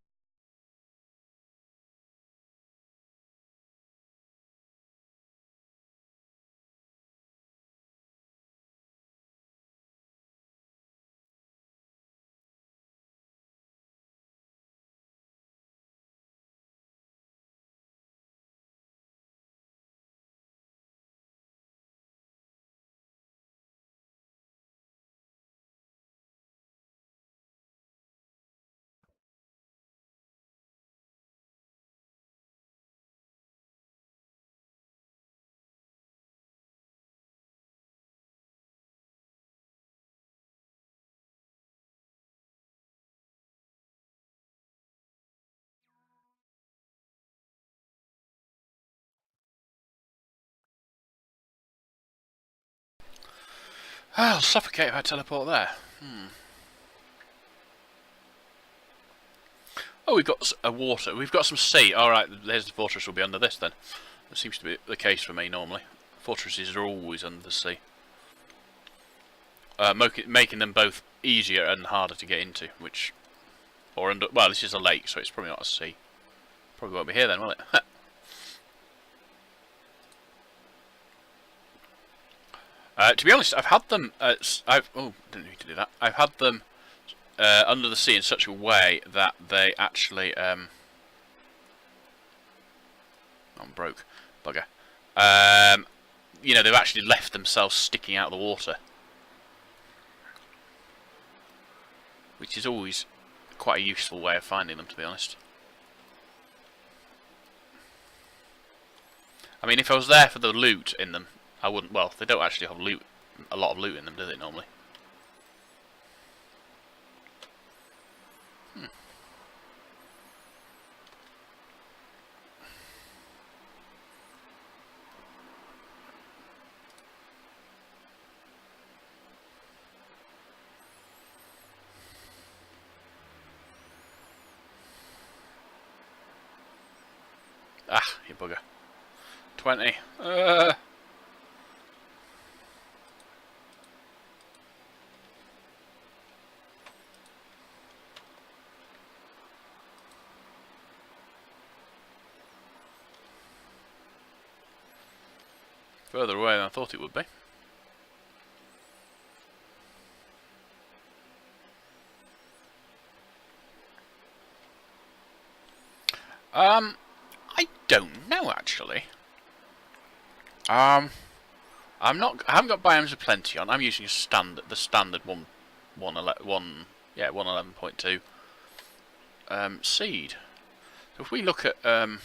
I'll suffocate if I teleport there. Oh, we've got a water. We've got some sea. Alright, there's the fortress will be under this then. That seems to be the case for me normally. Fortresses are always under the sea. Making them both easier and harder to get into, which... Or under... Well, this is a lake, so it's probably not a sea. Probably won't be here then, will it? To be honest, I've had them... oh, didn't need to do that. I've had them under the sea in such a way that they actually... I'm broke. Bugger. You know, they've actually left themselves sticking out of the water. Which is always quite a useful way of finding them, to be honest. I mean, if I was there for the loot in them, I wouldn't... Well, they don't actually have loot, a lot of loot in them, do they, normally? Ah, you bugger. 20. Further away than I thought it would be. I don't know actually. I haven't got biomes of plenty on. I'm using the standard 1.11.2 seed. So if we look at if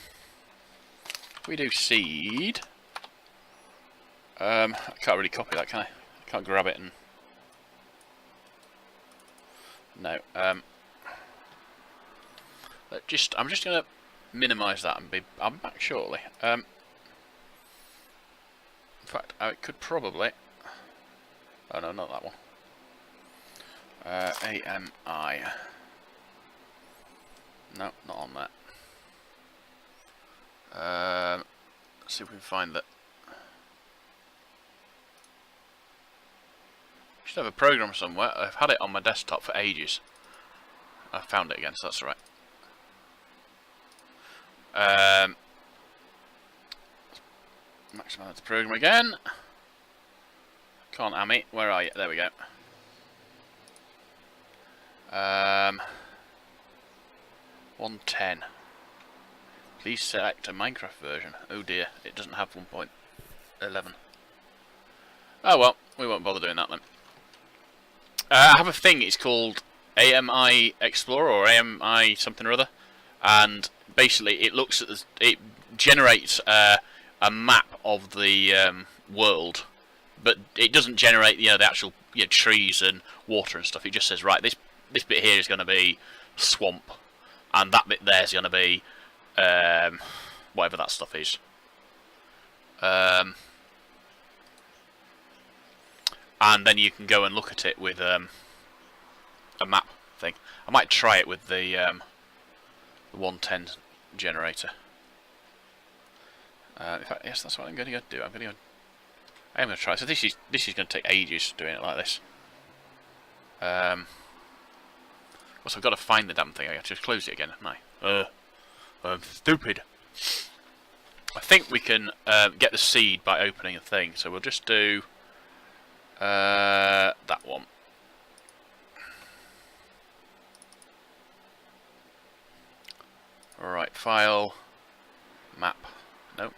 we do seed, I can't really copy that, can I? I can't grab it and no. I'm just gonna minimise that and I'm back shortly. In fact, I could probably. Oh no, not that one. AMI. No, not on that. Let's see if we can find that. I should have a program somewhere. I've had it on my desktop for ages. I found it again, so that's right. Maximize the program again. Can't AMI. Where are you? There we go. 110. Please select a Minecraft version. Oh dear, it doesn't have 1.11. Oh well, we won't bother doing that then. I have a thing, it's called AMI Explorer or AMI something or other, and basically it looks at this, it generates a map of the world, but it doesn't generate the actual trees and water and stuff. It just says, right, this bit here is going to be swamp, and that bit there is going to be whatever that stuff is. And then you can go and look at it with a map thing. I might try it with the 110 generator. In fact, yes, that's what I'm going to do. I am going to try. So this is going to take ages doing it like this. Also, I've got to find the damn thing. I have to just close it again, haven't I? I'm stupid. I think we can get the seed by opening a thing. So we'll just do that one. Alright, file, map, nope,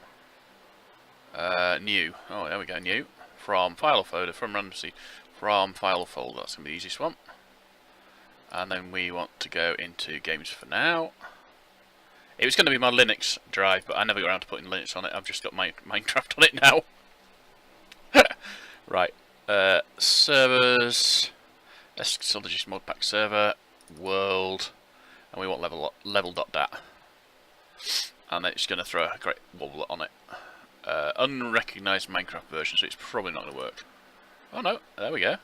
new, oh there we go, new, from file or folder, from random seed, from file or folder, that's going to be the easiest one. And then we want to go into games for now. It was going to be my Linux drive, but I never got around to putting Linux on it. I've just got my Minecraft on it now. Right, servers, Eskatologist Modpack server, world, and we want level.dat. And then it's going to throw a great wobble on it. Unrecognised Minecraft version, so it's probably not going to work. Oh no, there we go.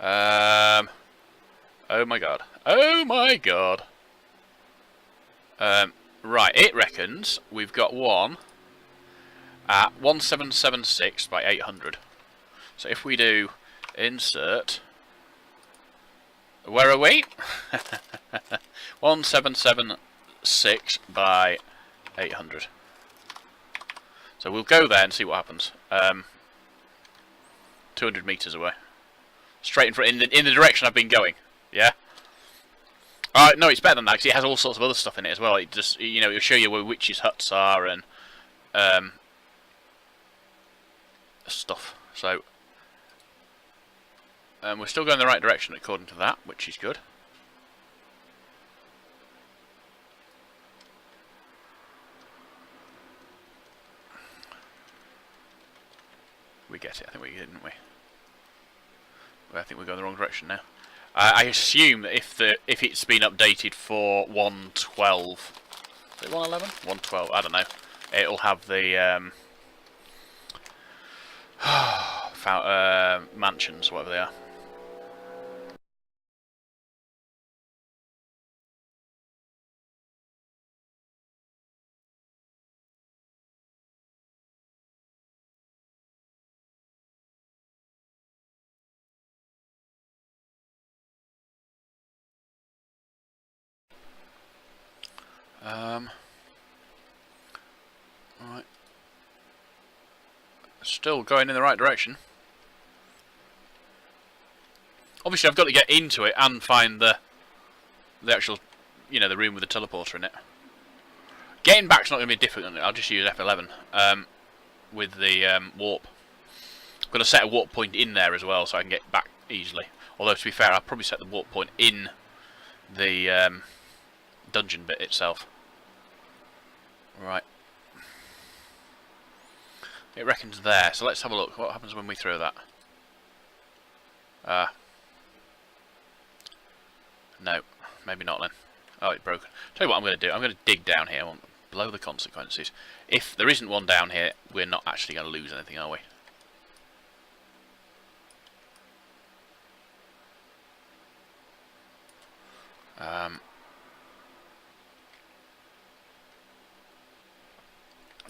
Oh my god. Oh my god. Right, it reckons we've got one at 1776 by 800. So if we do insert, where are we? 1776 by 800. So we'll go there and see what happens. 200 meters away, straight in front, in the direction I've been going. Yeah. No, it's better than that because it has all sorts of other stuff in it as well. It just, it'll show you where witches' huts are and stuff. So we're still going the right direction according to that, which is good. We get it. I think we did, didn't we? I think we're going the wrong direction now. I assume that if it's been updated for 1.12, is it 1.11? 1.12, I don't know. It'll have the mansions, whatever they are. Right. Still going in the right direction. Obviously, I've got to get into it and find the actual, the room with the teleporter in it. Getting back's not going to be difficult. I'll just use F11 with the warp. I'm going to set a warp point in there as well so I can get back easily. Although, to be fair, I'll probably set the warp point in the dungeon bit itself. Right. It reckons there, so let's have a look. What happens when we throw that? No, maybe not then. Oh, it's broken. Tell you what I'm going to do. I'm going to dig down here. I want to blow the consequences. If there isn't one down here, we're not actually going to lose anything, are we?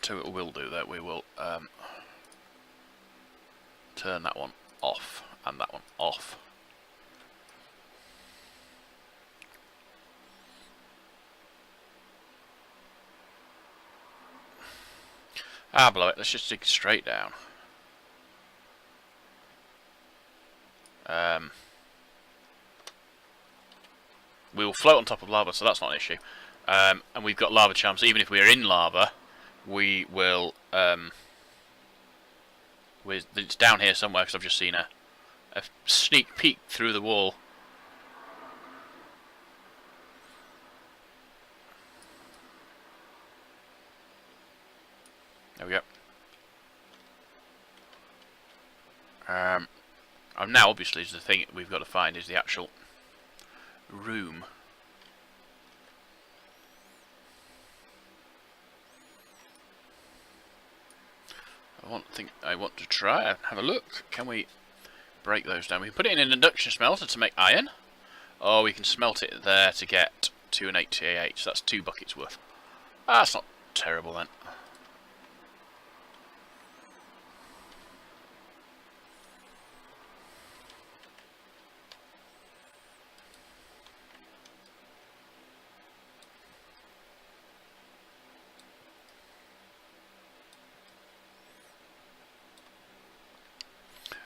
So what we'll do that we will turn that one off and that one off. Blow it. Let's just dig straight down. We will float on top of lava, so that's not an issue. And we've got lava charms. So even if we're in lava, we will. It's down here somewhere because I've just seen a sneak peek through the wall. There we go. And now, obviously, the thing we've got to find is the actual room. I want to try and have a look. Can we break those down? We can put it in an induction smelter to make iron, or we can smelt it there to get 2 and 8 TAH. So that's 2 buckets worth. That's not terrible then.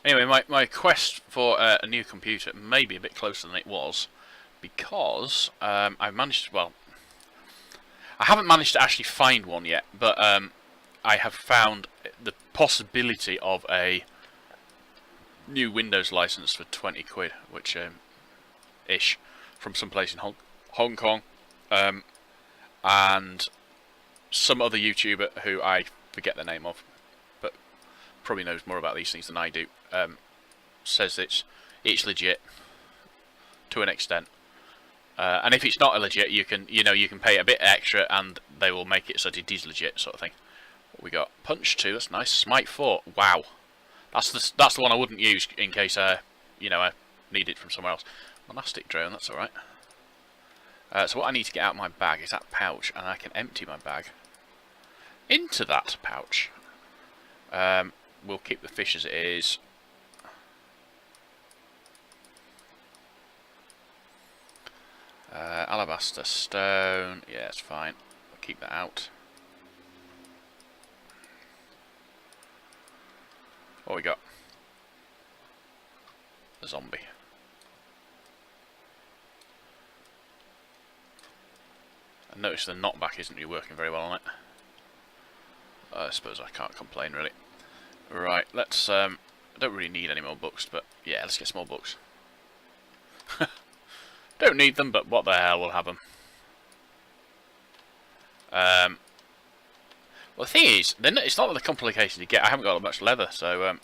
Anyway, my quest for a new computer may be a bit closer than it was, because I've managed to, well, I haven't managed to actually find one yet, but I have found the possibility of a new Windows license for 20 quid, which ish, from some place in Hong Kong, and some other YouTuber who I forget the name of, but probably knows more about these things than I do. Says it's legit to an extent, and if it's not legit, you can pay a bit extra, and they will make it so that it is legit, sort of thing. What we got? Punch 2. That's nice. Smite 4. Wow, that's the one I wouldn't use in case I need it from somewhere else. Monastic drone. That's all right. So what I need to get out of my bag is that pouch, and I can empty my bag into that pouch. We'll keep the fish as it is. Alabaster stone, yeah, it's fine. We'll keep that out. What we got? A zombie. I noticed the knockback isn't really working very well on it. I suppose I can't complain really. Right, let's. I don't really need any more books, but yeah, let's get some more books. Don't need them, but what the hell, we'll have them. Well, the thing is, it's not that they're complicated to get. I haven't got much leather, so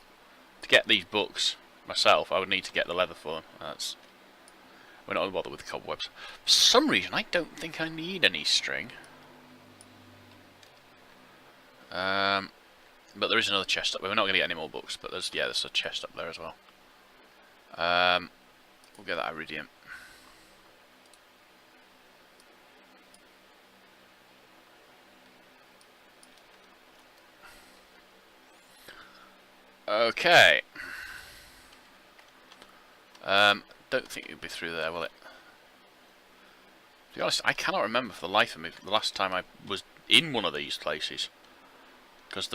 to get these books myself, I would need to get the leather for them. We're not bothered with the cobwebs. For some reason, I don't think I need any string. But there is another chest up there. We're not going to get any more books, but there's a chest up there as well. We'll get that iridium. Okay. Don't think it'll be through there, will it? To be honest, I cannot remember for the life of me the last time I was in one of these places. Because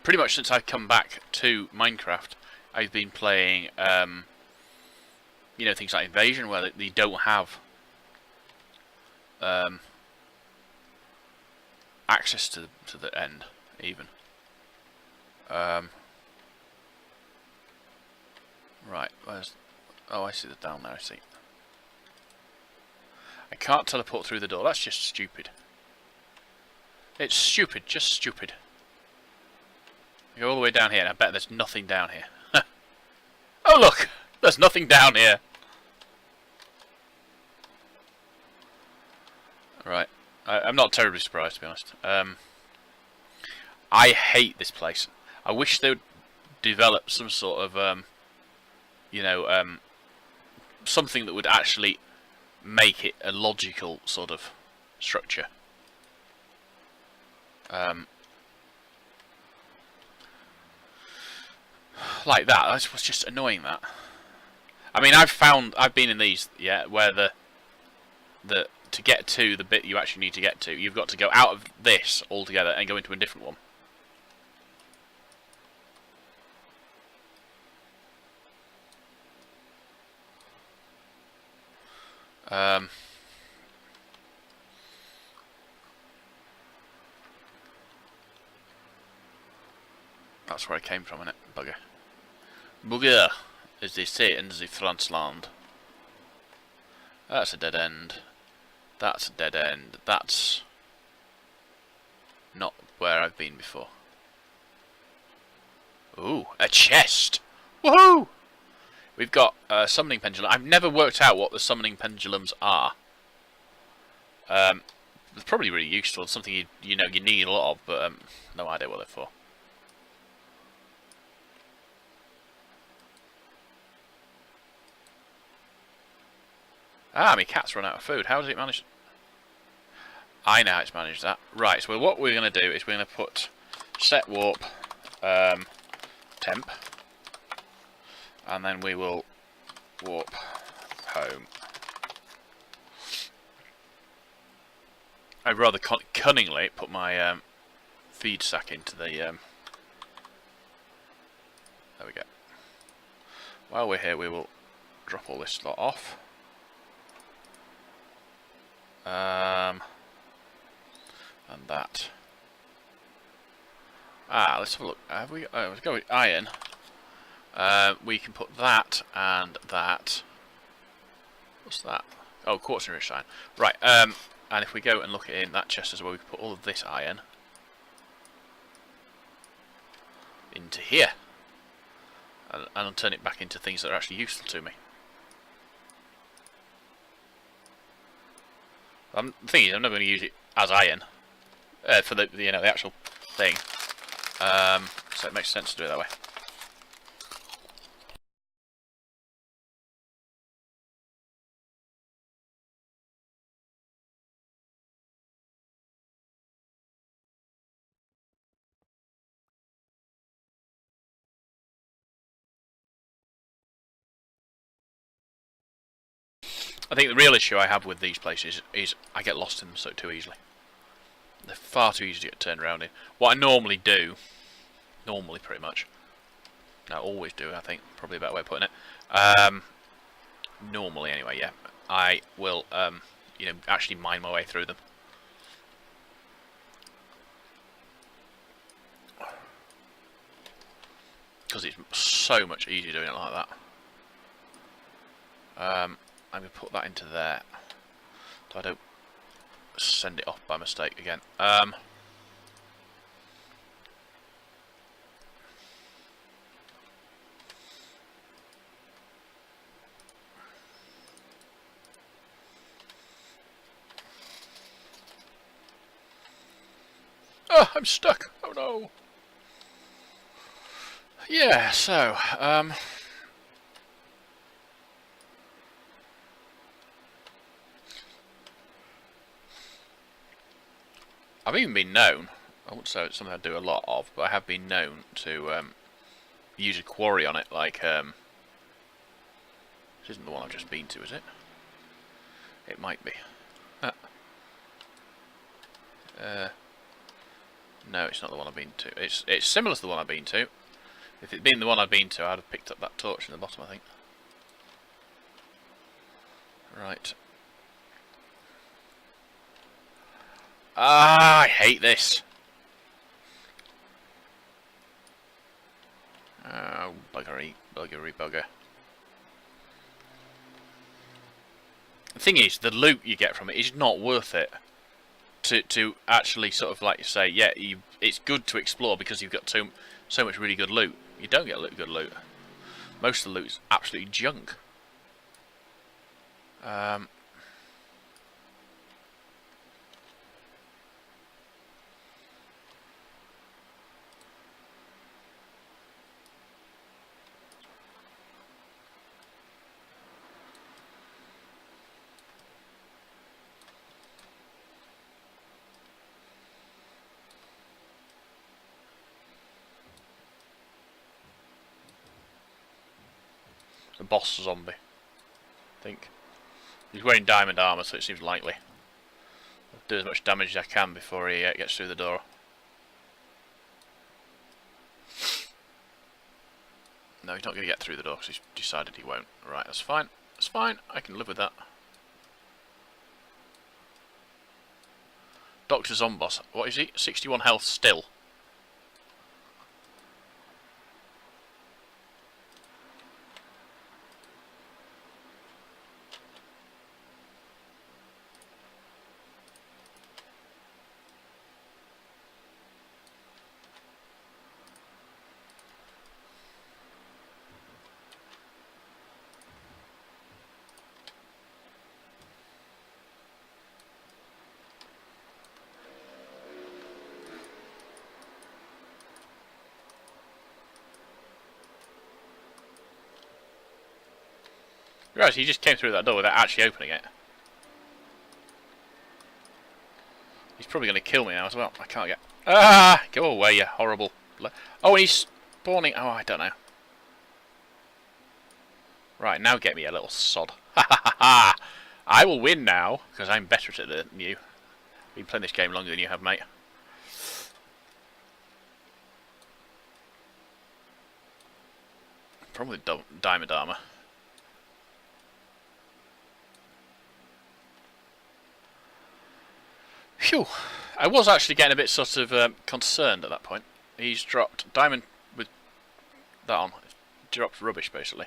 pretty much since I've come back to Minecraft, I've been playing, things like Invasion, where they don't have access to the end, even. Right, where's... Oh, I see the down there, I see. I can't teleport through the door, that's just stupid. It's stupid, just stupid. I go all the way down here, and I bet there's nothing down here. Oh look! There's nothing down here! Right. I'm not terribly surprised, to be honest. I hate this place. I wish they would develop some sort of, you know, something that would actually make it a logical sort of structure. Like that. That was just annoying, that. I mean, I've been in these, yeah, where to get to the bit you actually need to get to, you've got to go out of this altogether and go into a different one. That's where I came from, innit? Bugger. Bugger, as they say in the French land. That's a dead end. That's a dead end. That's not where I've been before. Ooh, a chest! Woohoo! We've got a summoning pendulum. I've never worked out what the summoning pendulums are. They're probably really useful. Something you know you need a lot of, but no idea what they're for. Ah, my cat's run out of food. How does it manage? I know how it's managed that. Right, so what we're going to do is we're going to put set warp temp, and then we will warp home. I'd rather cunningly put my feed sack into the... there we go. While we're here, we will drop all this lot off. And that. Let's have a look. Have we? Let's go with iron. We can put that and that. What's that? Oh, quartz enriched iron. Right. And if we go and look in that chest as well, we can put all of this iron into here, and I'll turn it back into things that are actually useful to me. The thing is, I'm not going to use it as iron for the the actual thing. So it makes sense to do it that way. I think the real issue I have with these places is I get lost in them so too easily. They're far too easy to get turned around in. What I normally do, pretty much, I always do, I think, probably a better way of putting it. Normally anyway, yeah, I will, actually mine my way through them. Because it's so much easier doing it like that. I'm going to put that into there, so I don't send it off by mistake again. Oh, I'm stuck. Oh no. Yeah, so, I've even been known, I wouldn't say it's something I do a lot of, but I have been known to use a quarry on it, like, this isn't the one I've just been to, is it? It might be. No, it's not the one I've been to. It's similar to the one I've been to. If it'd been the one I've been to, I'd have picked up that torch in the bottom, I think. Right. Ah, I hate this. Oh, buggery, buggery, bugger. The thing is, the loot you get from it is not worth it. To actually sort of like say, yeah, it's good to explore because you've got so much really good loot. You don't get good loot. Most of the loot is absolutely junk. A boss zombie, I think. He's wearing diamond armour, so it seems likely. I'll do as much damage as I can before he gets through the door. No, he's not going to get through the door because he's decided he won't. Right, that's fine. That's fine. I can live with that. Dr. Zomboss. What is he? 61 health still. Right, he just came through that door without actually opening it. He's probably going to kill me now as well. I can't get... Ah! Go away, you horrible... Oh, and he's spawning... Oh, I don't know. Right, now get me, a little sod. Ha ha ha ha! I will win now, because I'm better at it than you. I've been playing this game longer than you have, mate. Probably diamond armour. Phew! I was actually getting a bit sort of concerned at that point. He's dropped diamond with that on. Dropped rubbish, basically.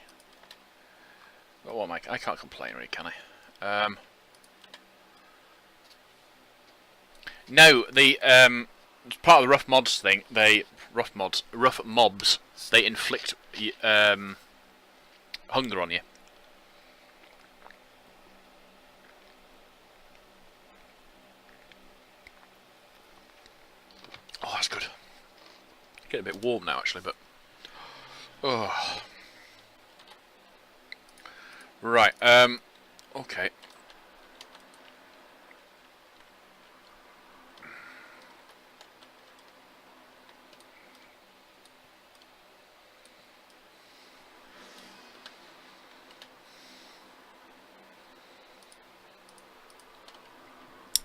But what am I can't complain, really, can I? No, the part of the rough mods thing. Rough mobs. They inflict hunger on you. Oh, that's good. Getting a bit warm now, actually, but... Oh. Right, okay.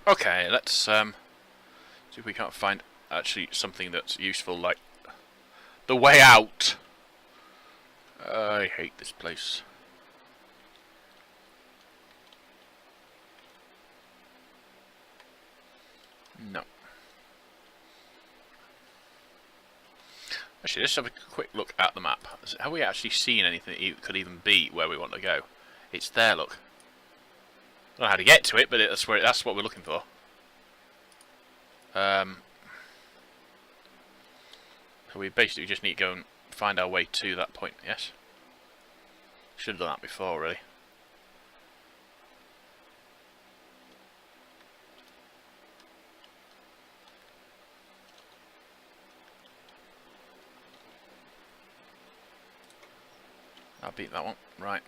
Okay, let's see if we can't find actually something that's useful, like the way out. I hate this place. No. Actually, let's have a quick look at the map. Have we actually seen anything that could even be where we want to go? It's there, look. I don't know how to get to it, but that's what we're looking for. So we basically just need to go and find our way to that point, yes? Should have done that before, really. I'll beat that one, right.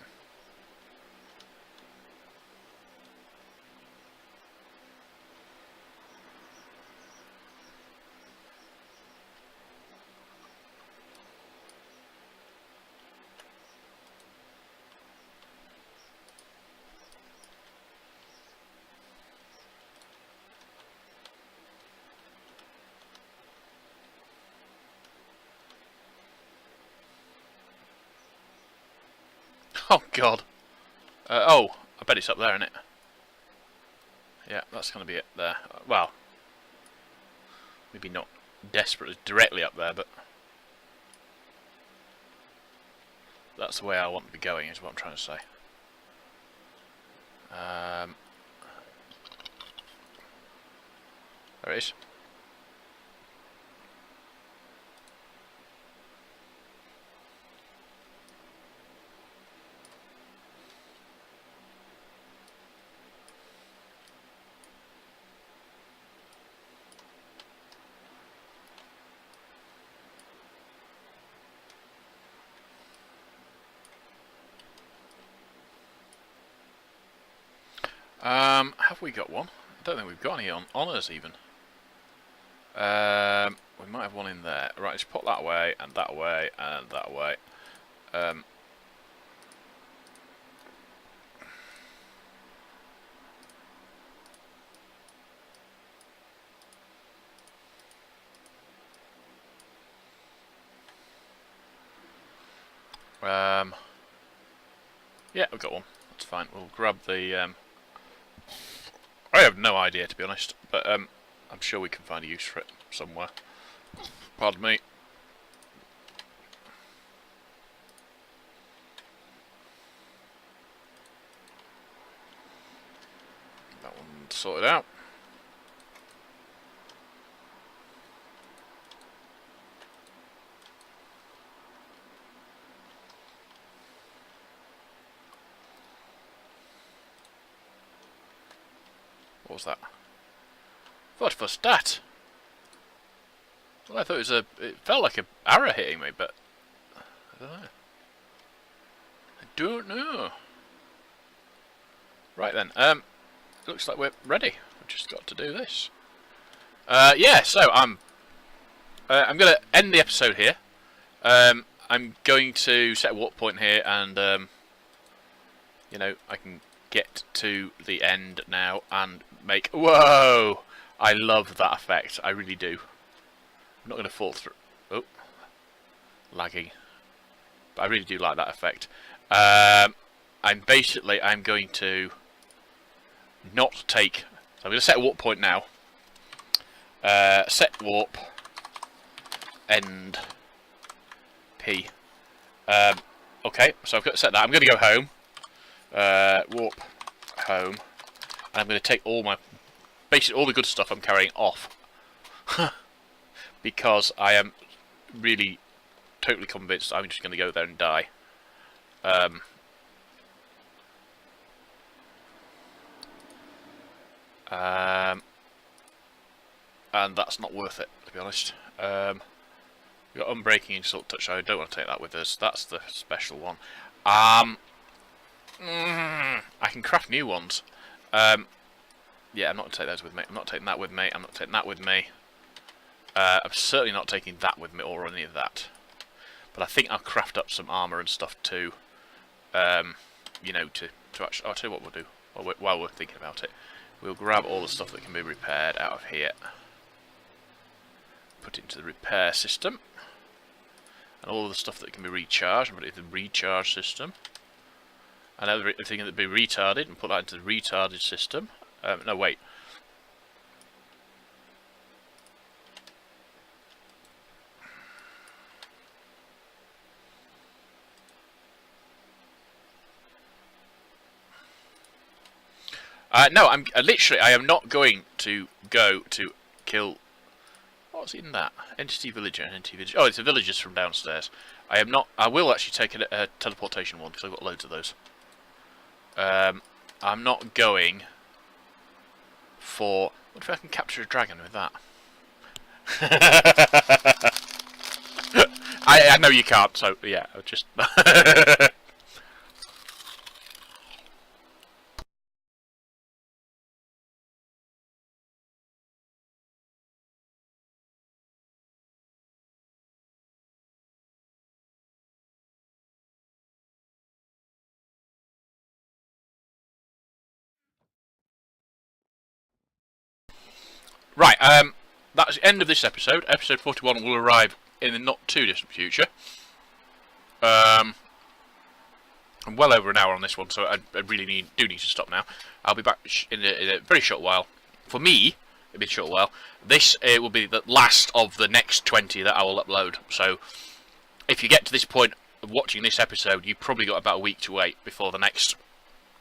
Oh god. Oh, I bet it's up there, isn't it? Yeah, that's going to be it there. Well, Maybe not desperately directly up there, but that's the way I want to be going, is what I'm trying to say. There it is. Have we got one? I don't think we've got any on us even. We might have one in there. Right, let's put that way, and that way, and that way. Yeah, we've got one. That's fine. We'll grab the... I have no idea, to be honest, but I'm sure we can find a use for it somewhere. Pardon me. That one sorted out. What was that? What for stat? Well, I thought it was a... It felt like an arrow hitting me, but... I don't know. I don't know. Right then, looks like we're ready. We've just got to do this. Yeah, so I'm going to end the episode here. I'm going to set a warp point here, and, you know, I can get to the end now and make... Whoa! I love that effect. I really do. I'm not going to fall through... Oh. Lagging. But I really do like that effect. I'm going to not take... So I'm going to set a warp point now. Set warp. End. P. Okay, so I've got to set that. I'm going to go home. Warp home, and I'm going to take all my, basically all the good stuff I'm carrying off, because I am really totally convinced I'm just going to go there and die. And that's not worth it, to be honest. We've got Unbreaking and Salt Touch. I don't want to take that with us. That's the special one. I can craft new ones. Yeah, I'm not going to take those with me. I'm not taking that with me. I'm not taking that with me. I'm certainly not taking that with me or any of that. But I think I'll craft up some armour and stuff too. You know, to actually... I'll tell you what we'll do while we're thinking about it. We'll grab all the stuff that can be repaired out of here. Put it into the repair system. And all the stuff that can be recharged, and put it in the recharge system. And everything that be retarded, and put that into the retarded system. No, wait. No, I'm literally. I am not going to go to kill. What's in that? Entity villager and entity villager. Oh, it's the villagers from downstairs. I am not. I will actually take a teleportation one because I've got loads of those. I'm not going for... What if I can capture a dragon with that? I know you can't, so yeah, I'll just... Right, that's the end of this episode. Episode 41 will arrive in the not too distant future. I'm well over an hour on this one, so I really do need to stop now. I'll be back in a very short while. For me, It'll be a short while. This will be the last of the next 20 that I will upload. So if you get to this point of watching this episode, you've probably got about a week to wait before the next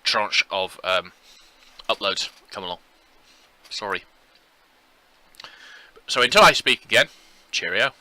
tranche of uploads come along. Sorry. So until I speak again, cheerio.